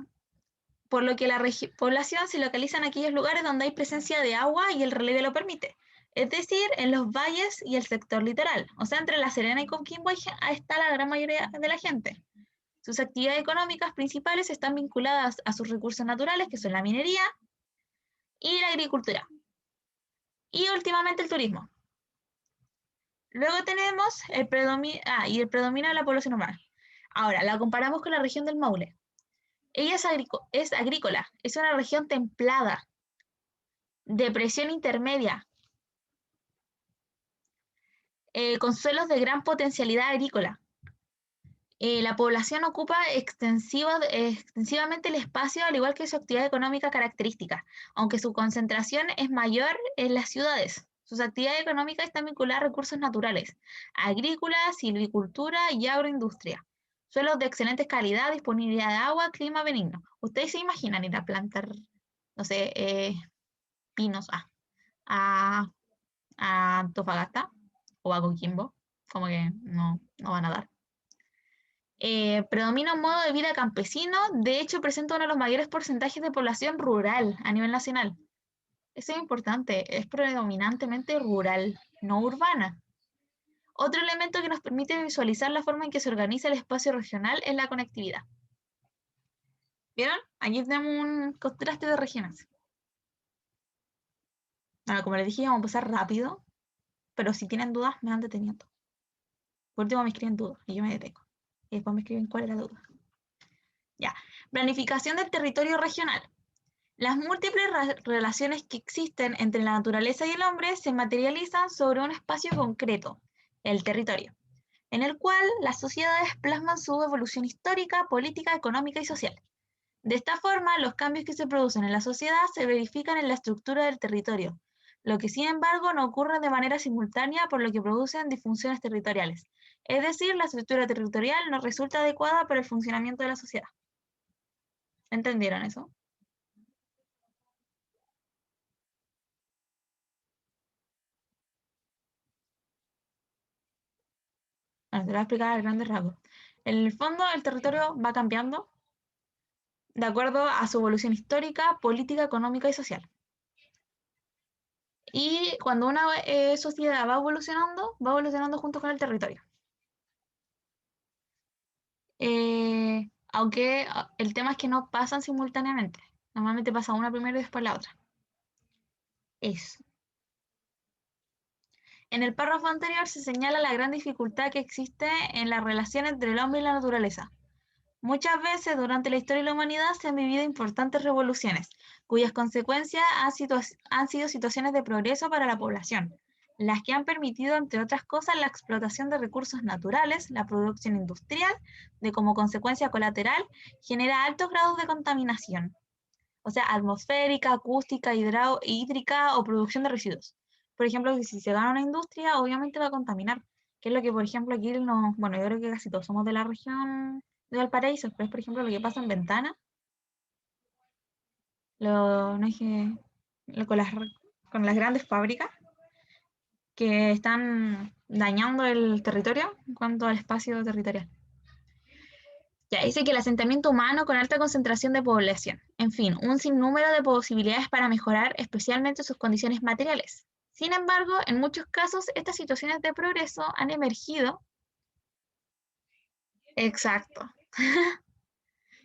por lo que la población se localiza en aquellos lugares donde hay presencia de agua y el relieve lo permite, es decir, en los valles y el sector litoral. O sea, entre La Serena y Coquimbo está la gran mayoría de la gente. Sus actividades económicas principales están vinculadas a sus recursos naturales, que son la minería y la agricultura. Y últimamente el turismo. Luego tenemos el predominio de la población humana. Ahora, la comparamos con la región del Maule. Ella es agrícola, es una región templada, de presión intermedia, con suelos de gran potencialidad agrícola. La población ocupa extensivamente el espacio, al igual que su actividad económica característica, aunque su concentración es mayor en las ciudades. Sus actividades económicas están vinculadas a recursos naturales, agrícola, silvicultura y agroindustria. Suelos de excelente calidad, disponibilidad de agua, clima benigno. ¿Ustedes se imaginan ir a plantar, no sé, pinos a Antofagasta o a Coquimbo? Como que no van a dar. Predomina un modo de vida campesino, de hecho presenta uno de los mayores porcentajes de población rural a nivel nacional. Eso es importante, es predominantemente rural, no urbana. Otro elemento que nos permite visualizar la forma en que se organiza el espacio regional es la conectividad. ¿Vieron? Aquí tenemos un contraste de regiones. Bueno, como les dije, vamos a pasar rápido, pero si tienen dudas, me van deteniendo. Por último, me escriben dudas y yo me detengo. Y después me escriben cuál es la duda. Ya. Planificación del territorio regional. Las múltiples relaciones que existen entre la naturaleza y el hombre se materializan sobre un espacio concreto, el territorio. en el cual las sociedades plasman su evolución histórica, política, económica y social. De esta forma, los cambios que se producen en la sociedad se verifican en la estructura del territorio, lo que sin embargo no ocurre de manera simultánea, por lo que producen disfunciones territoriales. Es decir, la estructura territorial no resulta adecuada para el funcionamiento de la sociedad. ¿Entendieron eso? Bueno, te lo voy a explicar a grandes rasgos. En el fondo, el territorio va cambiando de acuerdo a su evolución histórica, política, económica y social. Y cuando una sociedad va evolucionando junto con el territorio. Aunque el tema es que no pasan simultáneamente. Normalmente pasa una primero y después la otra. Eso. En el párrafo anterior se señala la gran dificultad que existe en la relación entre el hombre y la naturaleza. Muchas veces durante la historia de la humanidad se han vivido importantes revoluciones, cuyas consecuencias han sido situaciones de progreso para la población, las que han permitido, entre otras cosas, la explotación de recursos naturales, la producción industrial, de como consecuencia colateral, genera altos grados de contaminación, o sea, atmosférica, acústica, hídrica o producción de residuos. Por ejemplo, si se da una industria, obviamente va a contaminar, que es lo que, por ejemplo, aquí, bueno, yo creo que casi todos somos de la región de Valparaíso, pero es, por ejemplo, lo que pasa en Ventana, no es que, con las grandes fábricas que están dañando el territorio en cuanto al espacio territorial. Ya dice que el asentamiento humano con alta concentración de población. En fin, un sinnúmero de posibilidades para mejorar especialmente sus condiciones materiales. Sin embargo, en muchos casos, estas situaciones de progreso han emergido. Exacto.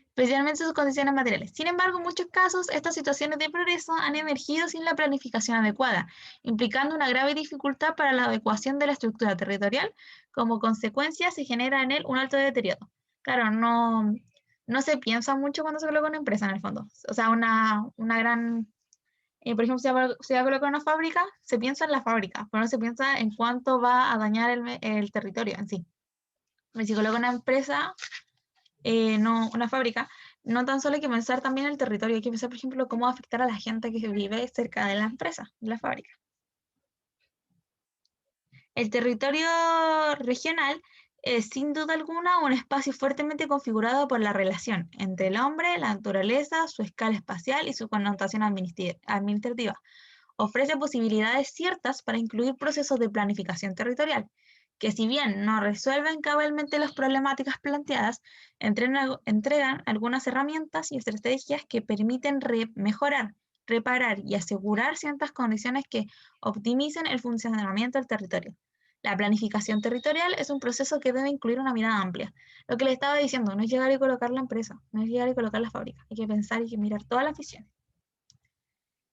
Especialmente sus condiciones materiales. Sin embargo, en muchos casos, estas situaciones de progreso han emergido sin la planificación adecuada, implicando una grave dificultad para la adecuación de la estructura territorial. Como consecuencia, se genera en él un alto deterioro. Claro, no se piensa mucho cuando se coloca una empresa en el fondo. O sea, una gran... por ejemplo, se va a colocar una fábrica, se piensa en la fábrica, pero no se piensa en cuánto va a dañar el territorio en sí. Si se coloca una empresa, no una fábrica, no tan solo hay que pensar también en el territorio, hay que pensar, por ejemplo, cómo va a afectar a la gente que vive cerca de la empresa, de la fábrica. El territorio regional es sin duda alguna un espacio fuertemente configurado por la relación entre el hombre, la naturaleza, su escala espacial y su connotación administrativa. Ofrece posibilidades ciertas para incluir procesos de planificación territorial, que si bien no resuelven cabalmente las problemáticas planteadas, entregan algunas herramientas y estrategias que permiten mejorar, reparar y asegurar ciertas condiciones que optimicen el funcionamiento del territorio. La planificación territorial es un proceso que debe incluir una mirada amplia. Lo que le estaba diciendo, no es llegar y colocar la empresa, no es llegar y colocar la fábrica, hay que pensar y que mirar todas las visiones.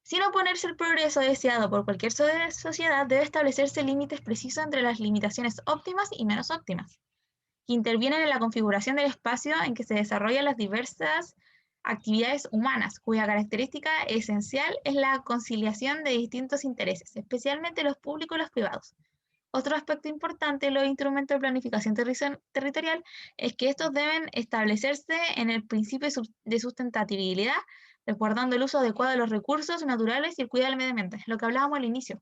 Sin oponerse al progreso deseado por cualquier sociedad, debe establecerse límites precisos entre las limitaciones óptimas y menos óptimas, que intervienen en la configuración del espacio en que se desarrollan las diversas actividades humanas, cuya característica esencial es la conciliación de distintos intereses, especialmente los públicos y los privados. Otro aspecto importante de los instrumentos de planificación territorial es que estos deben establecerse en el principio de sustentabilidad, resguardando el uso adecuado de los recursos naturales y el cuidado del medio ambiente, lo que hablábamos al inicio,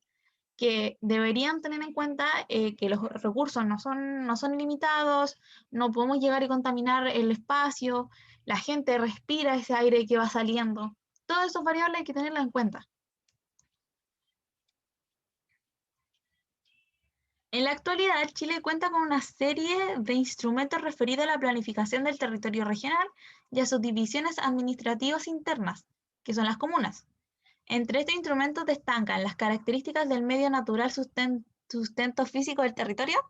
que deberían tener en cuenta que los recursos no son limitados, no podemos llegar y contaminar el espacio, la gente respira ese aire que va saliendo. Todas esas variables hay que tenerlas en cuenta. En la actualidad, Chile cuenta con una serie de instrumentos referidos a la planificación del territorio regional y a sus divisiones administrativas internas, que son las comunas. Entre estos instrumentos destacan las características del medio natural sustento físico del territorio,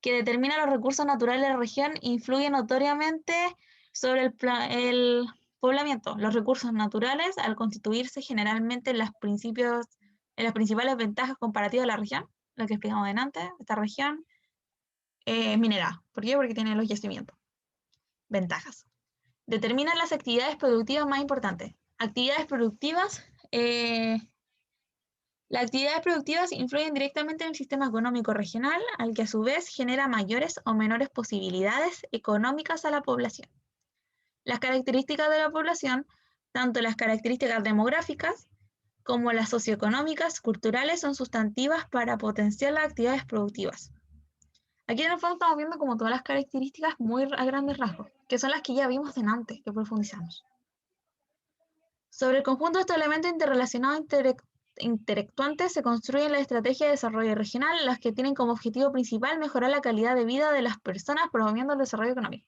que determina los recursos naturales de la región e influye notoriamente sobre el poblamiento. Los recursos naturales, al constituirse generalmente en las principales ventajas comparativas de la región, lo que explicamos antes, esta región es minerada. ¿Por qué? Porque tiene los yacimientos. Ventajas. Determinan las actividades productivas más importantes. Actividades productivas Las actividades productivas influyen directamente en el sistema económico regional, al que a su vez genera mayores o menores posibilidades económicas a la población. Las características de la población, tanto las características demográficas como las socioeconómicas, culturales, son sustantivas para potenciar las actividades productivas. Aquí en el fondo estamos viendo como todas las características muy a grandes rasgos, que son las que ya vimos antes, que profundizamos. Sobre el conjunto de estos elementos interrelacionados interactuantes se construyen las estrategias de desarrollo regional, las que tienen como objetivo principal mejorar la calidad de vida de las personas, promoviendo el desarrollo económico.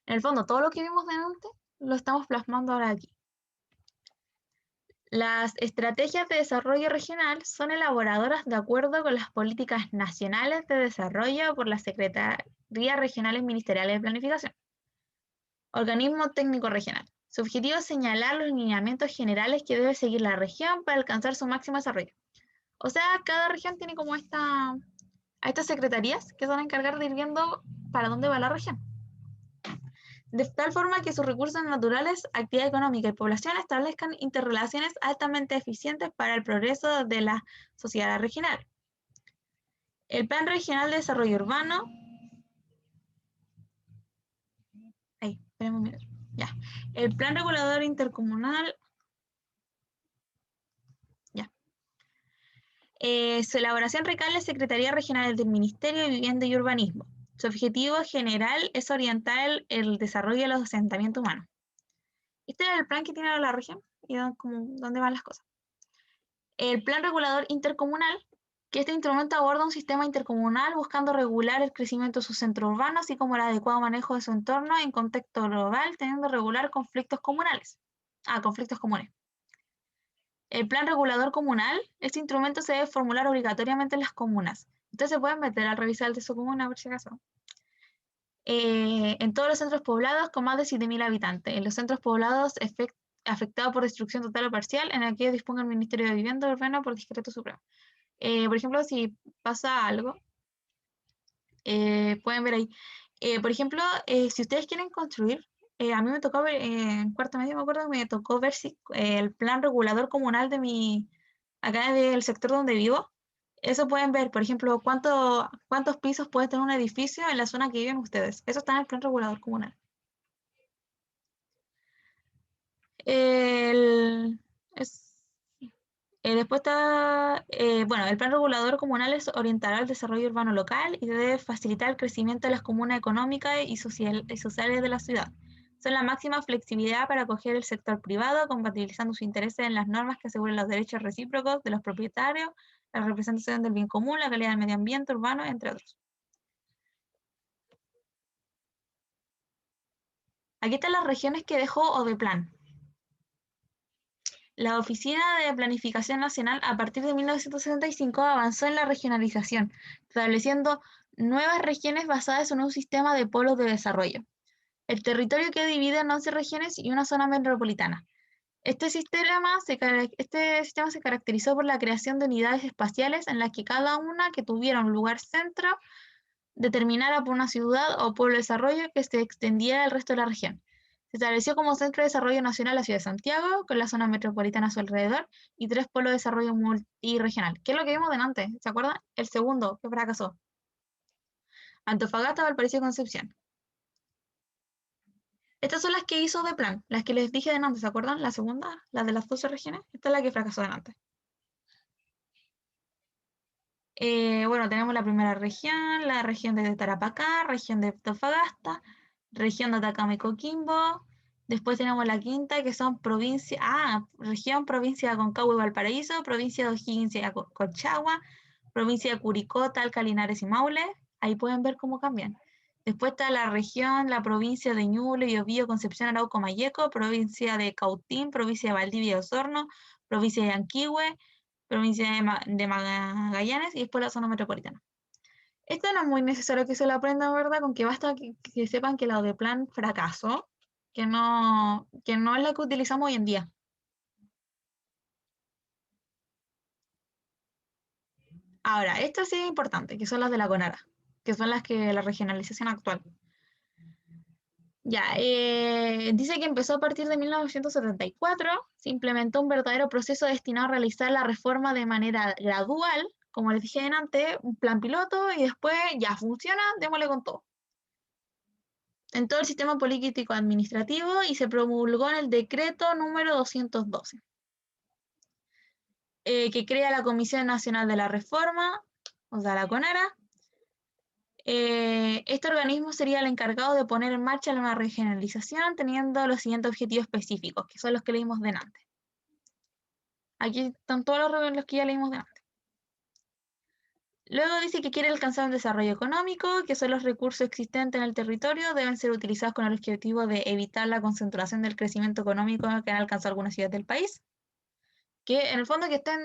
En el fondo, todo lo que vimos antes lo estamos plasmando ahora aquí. Las estrategias de desarrollo regional son elaboradoras de acuerdo con las políticas nacionales de desarrollo por las Secretarías Regionales Ministeriales de Planificación. Organismo técnico regional. Su objetivo es señalar los lineamientos generales que debe seguir la región para alcanzar su máximo desarrollo. O sea, cada región tiene como estas secretarías que se van a encargar de ir viendo para dónde va la región. De tal forma que sus recursos naturales, actividad económica y población establezcan interrelaciones altamente eficientes para el progreso de la sociedad regional. El Plan Regional de Desarrollo Urbano. Esperemos un minuto. Ya. El Plan Regulador Intercomunal. Ya. Su elaboración recae en la Secretaría Regional del Ministerio de Vivienda y Urbanismo. Su objetivo general es orientar el desarrollo de los asentamientos humanos. Este es el plan que tiene la región y dónde van las cosas. El Plan Regulador Intercomunal, que este instrumento aborda un sistema intercomunal buscando regular el crecimiento de su centro urbano, así como el adecuado manejo de su entorno en contexto global, teniendo regular conflictos comunes. El Plan Regulador Comunal, este instrumento se debe formular obligatoriamente en las comunas. Ustedes se pueden meter a revisar el de su comuna, a ver si acaso. En todos los centros poblados con más de 7.000 habitantes. En los centros poblados afectados por destrucción total o parcial, en aquellos disponga el Ministerio de Vivienda Urbana por decreto supremo. Por ejemplo, si pasa algo, pueden ver ahí. Por ejemplo, si ustedes quieren construir, a mí me tocó ver, en cuarto medio me acuerdo, me tocó ver si el plan regulador comunal de acá del sector donde vivo, eso pueden ver, por ejemplo, cuántos pisos puede tener un edificio en la zona que viven ustedes. Eso está en el plan regulador comunal. Después está, bueno, el plan regulador comunal orientará el desarrollo urbano local y debe facilitar el crecimiento de las comunas económicas y sociales de la ciudad. Son la máxima flexibilidad para acoger el sector privado, compatibilizando sus intereses en las normas que aseguren los derechos recíprocos de los propietarios, la representación del bien común, la calidad del medio ambiente urbano, entre otros. Aquí están las regiones que dejó ODEPLAN. La Oficina de Planificación Nacional, a partir de 1965, avanzó en la regionalización, estableciendo nuevas regiones basadas en un sistema de polos de desarrollo. El territorio quedó dividido en 11 regiones y una zona metropolitana. Este sistema se caracterizó por la creación de unidades espaciales en las que cada una que tuviera un lugar centro determinara por una ciudad o pueblo de desarrollo que se extendiera al resto de la región. Se estableció como centro de desarrollo nacional la ciudad de Santiago, con la zona metropolitana a su alrededor, y 3 polos de desarrollo multirregional. ¿Qué es lo que vimos delante? ¿Se acuerdan? El segundo, que fracasó. Antofagasta, Valparaíso y Concepción. Estas son las que hizo ODEPLAN, las que les dije delante, ¿se acuerdan? La segunda, la de las 12 regiones. Esta es la que fracasó delante. Bueno, tenemos la primera región, la región de Tarapacá, región de Antofagasta, región de Atacama y Coquimbo. Después tenemos la quinta, que son región, provincia de Aconcagua y Valparaíso, provincia de O'Higgins y Colchagua, provincia de Curicó, Talca, Linares y Maule. Ahí pueden ver cómo cambian. Después está la región, la provincia de Ñuble, Biobío, Concepción, Arauco, Malleco, provincia de Cautín, provincia de Valdivia y Osorno, provincia de Yanquihue, provincia de Magallanes y después la zona metropolitana. Esto no es muy necesario que se lo aprendan, ¿verdad? Con que basta que sepan que la ODEPLAN fracasó, que no es la que utilizamos hoy en día. Ahora, esto sí es importante, que son las de la CONARA, que son las que la regionalización actual. Ya, dice que empezó a partir de 1974, se implementó un verdadero proceso destinado a realizar la reforma de manera gradual, como les dije antes, un plan piloto y después ya funciona, démosle con todo. En todo el sistema político administrativo y se promulgó en el decreto número 212, que crea la Comisión Nacional de la Reforma, o sea, la CONARA. Este organismo sería el encargado de poner en marcha una regionalización teniendo los siguientes objetivos específicos, que son los que leímos delante. Aquí están todos los que ya leímos delante. Luego dice que quiere alcanzar un desarrollo económico, que son los recursos existentes en el territorio deben ser utilizados con el objetivo de evitar la concentración del crecimiento económico que han alcanzado algunas ciudades del país. Que en el fondo que estén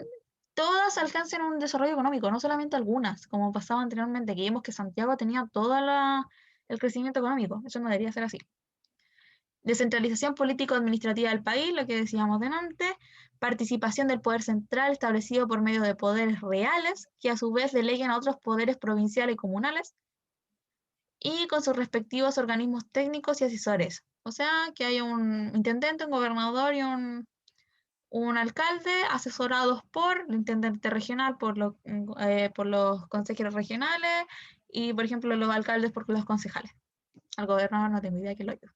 todas alcancen un desarrollo económico, no solamente algunas, como pasaba anteriormente, que vimos que Santiago tenía todo el crecimiento económico. Eso no debería ser así. Descentralización político-administrativa del país, lo que decíamos delante. Participación del poder central establecido por medio de poderes reales, que a su vez deleguen a otros poderes provinciales y comunales, y con sus respectivos organismos técnicos y asesores. O sea, que haya un intendente, un gobernador y un alcalde asesorados por el intendente regional, por los consejeros regionales y, por ejemplo, los alcaldes por los concejales. Al gobernador no tengo idea que lo ayude.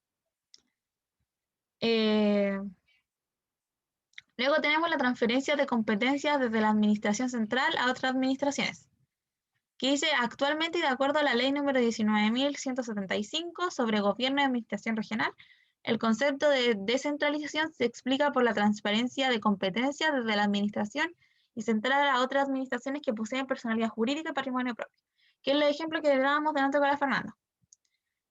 Luego tenemos la transferencia de competencias desde la administración central a otras administraciones, que dice actualmente y de acuerdo a la ley número 19.175 sobre gobierno y administración regional, el concepto de descentralización se explica por la transferencia de competencias desde la administración y central a otras administraciones que poseen personalidad jurídica y patrimonio propio, que es el ejemplo que dábamos delante con la Fernanda.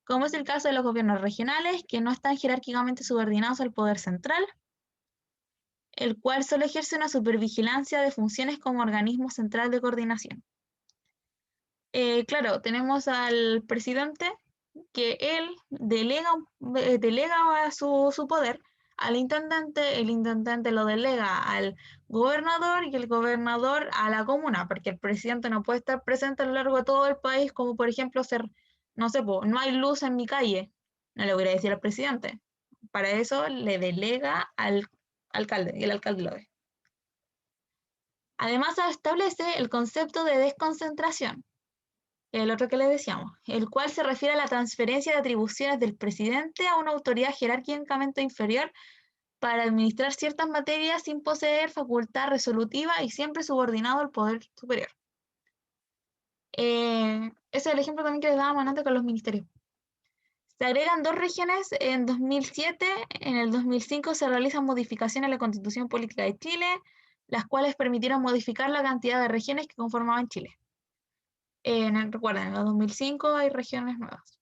Como es el caso de los gobiernos regionales, que no están jerárquicamente subordinados al poder central, el cual solo ejerce una supervigilancia de funciones como organismo central de coordinación. Claro, tenemos al presidente que él delega su poder al intendente, el intendente lo delega al gobernador y el gobernador a la comuna, porque el presidente no puede estar presente a lo largo de todo el país, como por ejemplo ser, no sé, no hay luz en mi calle, no le voy a decir al presidente. Para eso le delega al alcalde y el alcalde lo ve. Además establece el concepto de desconcentración, el otro que le decíamos, el cual se refiere a la transferencia de atribuciones del presidente a una autoridad jerárquicamente inferior para administrar ciertas materias sin poseer facultad resolutiva y siempre subordinado al poder superior. Ese es el ejemplo también que les dábamos antes con los ministerios. Se agregan 2 regiones en 2007, en el 2005 se realizan modificaciones a la Constitución Política de Chile, las cuales permitieron modificar la cantidad de regiones que conformaban Chile. Recuerden, en el 2005 hay regiones nuevas.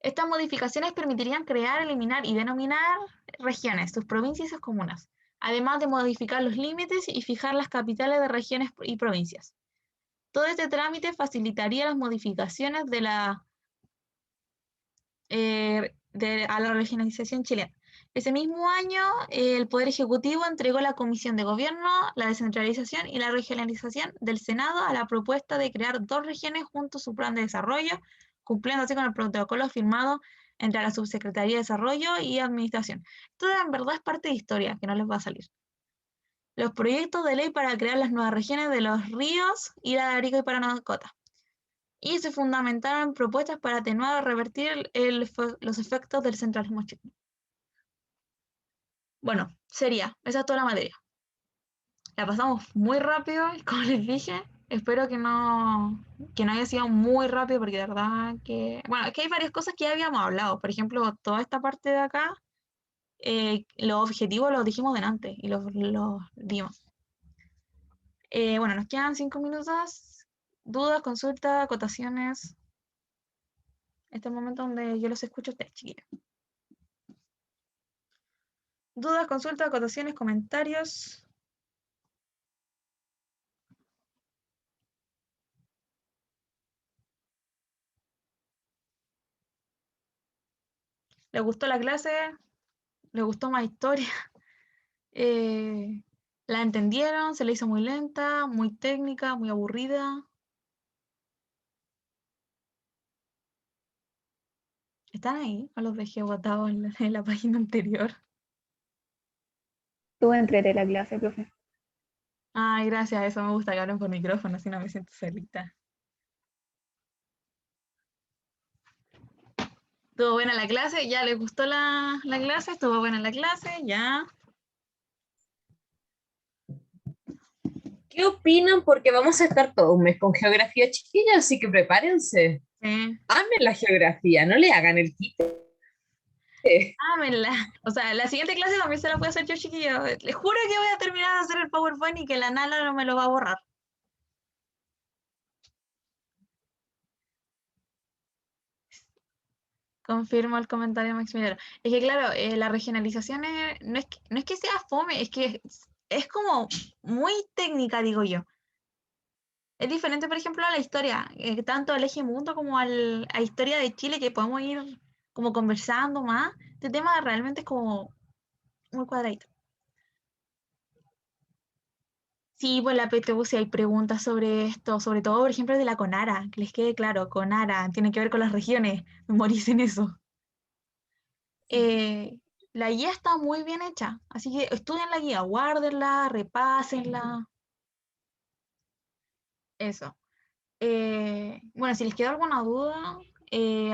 Estas modificaciones permitirían crear, eliminar y denominar regiones, sus provincias y sus comunas, además de modificar los límites y fijar las capitales de regiones y provincias. Todo este trámite facilitaría las modificaciones a la regionalización chilena. Ese mismo año, el Poder Ejecutivo entregó la Comisión de Gobierno, la descentralización y la regionalización del Senado a la propuesta de crear 2 regiones junto a su plan de desarrollo, cumpliendo así con el protocolo firmado entre la Subsecretaría de Desarrollo y Administración. Esto en verdad es parte de historia, que no les va a salir. Los proyectos de ley para crear las nuevas regiones de Los Ríos, Ira de Arica y Parinacota. Y se fundamentaron propuestas para atenuar o revertir los efectos del centralismo chileno. Bueno, esa es toda la materia. La pasamos muy rápido, como les dije. Espero que no haya sido muy rápido, porque de verdad que... Bueno, es que hay varias cosas que ya habíamos hablado. Por ejemplo, toda esta parte de acá, los objetivos los dijimos delante y los vimos. Bueno, nos quedan 5 minutos. Dudas, consultas, acotaciones. Este es el momento donde yo los escucho a ustedes, chiquillos. Dudas, consultas, acotaciones, comentarios. ¿Les gustó la clase? ¿Les gustó más historia? ¿La entendieron? ¿Se le hizo muy lenta, muy técnica, muy aburrida? ¿Están ahí o los dejé botados en la página anterior? Estuvo entrete la clase, profe. Ay, gracias, eso me gusta que hablen por micrófono, así no me siento solita. ¿Estuvo buena la clase? ¿Ya les gustó la clase? ¿Estuvo buena la clase? ¿Ya? ¿Qué opinan? Porque vamos a estar todo un mes con geografía, chiquillas, así que prepárense. Sí. Amen la geografía, no le hagan el quite. Ámenla. O sea, la siguiente clase también se la voy a hacer yo, chiquillo. Les juro que voy a terminar de hacer el PowerPoint y que la Nala no me lo va a borrar. Confirmo el comentario de Maximiliano. Es que claro, la regionalización no es que sea fome, es que es como muy técnica, digo yo. Es diferente, por ejemplo, a la historia, tanto al eje mundo como a historia de Chile, que podemos ir como conversando más. Este tema realmente es como muy cuadradito. Sí, pues la PTU, si hay preguntas sobre esto, sobre todo, por ejemplo, de la CONARA, que les quede claro, CONARA, tiene que ver con las regiones, memoricen eso. La guía está muy bien hecha, así que estudien la guía, guárdenla, repásenla. Eso. Bueno, si les queda alguna duda,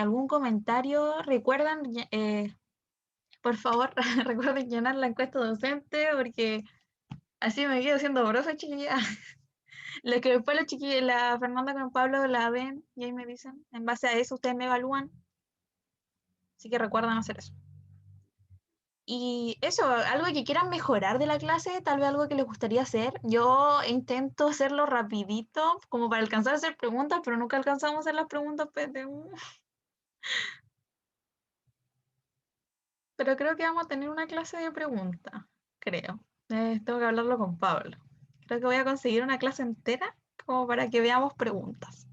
algún comentario, recuerden, por favor, recuerden llenar la encuesta docente, porque así me quedo siendo profe, chiquilla. Lo que después los chiquillos, la Fernanda con Pablo la ven y ahí me dicen, en base a eso ustedes me evalúan, así que recuerden hacer eso. Y eso, algo que quieran mejorar de la clase, tal vez algo que les gustaría hacer. Yo intento hacerlo rapidito, como para alcanzar a hacer preguntas, pero nunca alcanzamos a hacer las preguntas PTU. Pero creo que vamos a tener una clase de preguntas, creo. Tengo que hablarlo con Pablo. Creo que voy a conseguir una clase entera como para que veamos preguntas.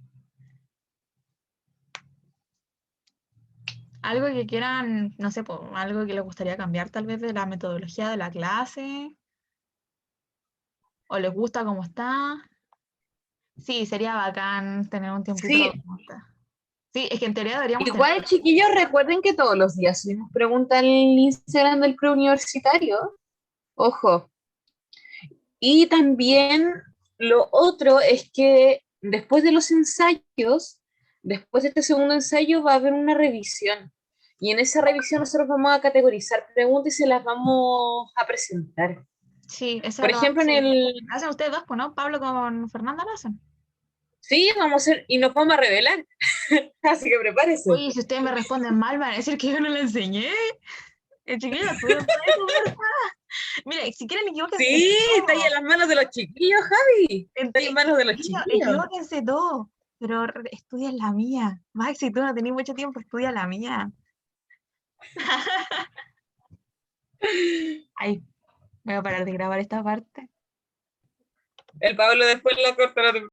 Algo que quieran, no sé, algo que les gustaría cambiar tal vez de la metodología de la clase, o les gusta cómo está. Sí, sería bacán tener un tiempito. Sí, Sí, es que en teoría deberíamos tener. igual, chiquillos, recuerden que todos los días subimos preguntas al Instagram del preuniversitario. Ojo. Y también lo otro es que después de los ensayos, después de este segundo ensayo, va a haber una revisión. Y en esa revisión nosotros vamos a categorizar preguntas y se las vamos a presentar. Sí, eso Por lo ejemplo, en el... hacen ustedes dos, pues, ¿no? Pablo con Fernanda lo hacen. Sí, vamos a hacer, y nos vamos a revelar. Así que prepárese. Oye, si ustedes me responden mal, van a decir que yo no le enseñé. El chiquillo estudió para eso, ¿verdad? Mire, si quieren equivóquense Sí, está ahí todo. en las manos de los chiquillos, Javi. Está ahí en manos de los chiquillos. Equivóquense todo, pero estudia la mía. Max, si tú no tenés mucho tiempo, estudia la mía. Ay, voy a parar de grabar esta parte. El Pablo después la corta, no te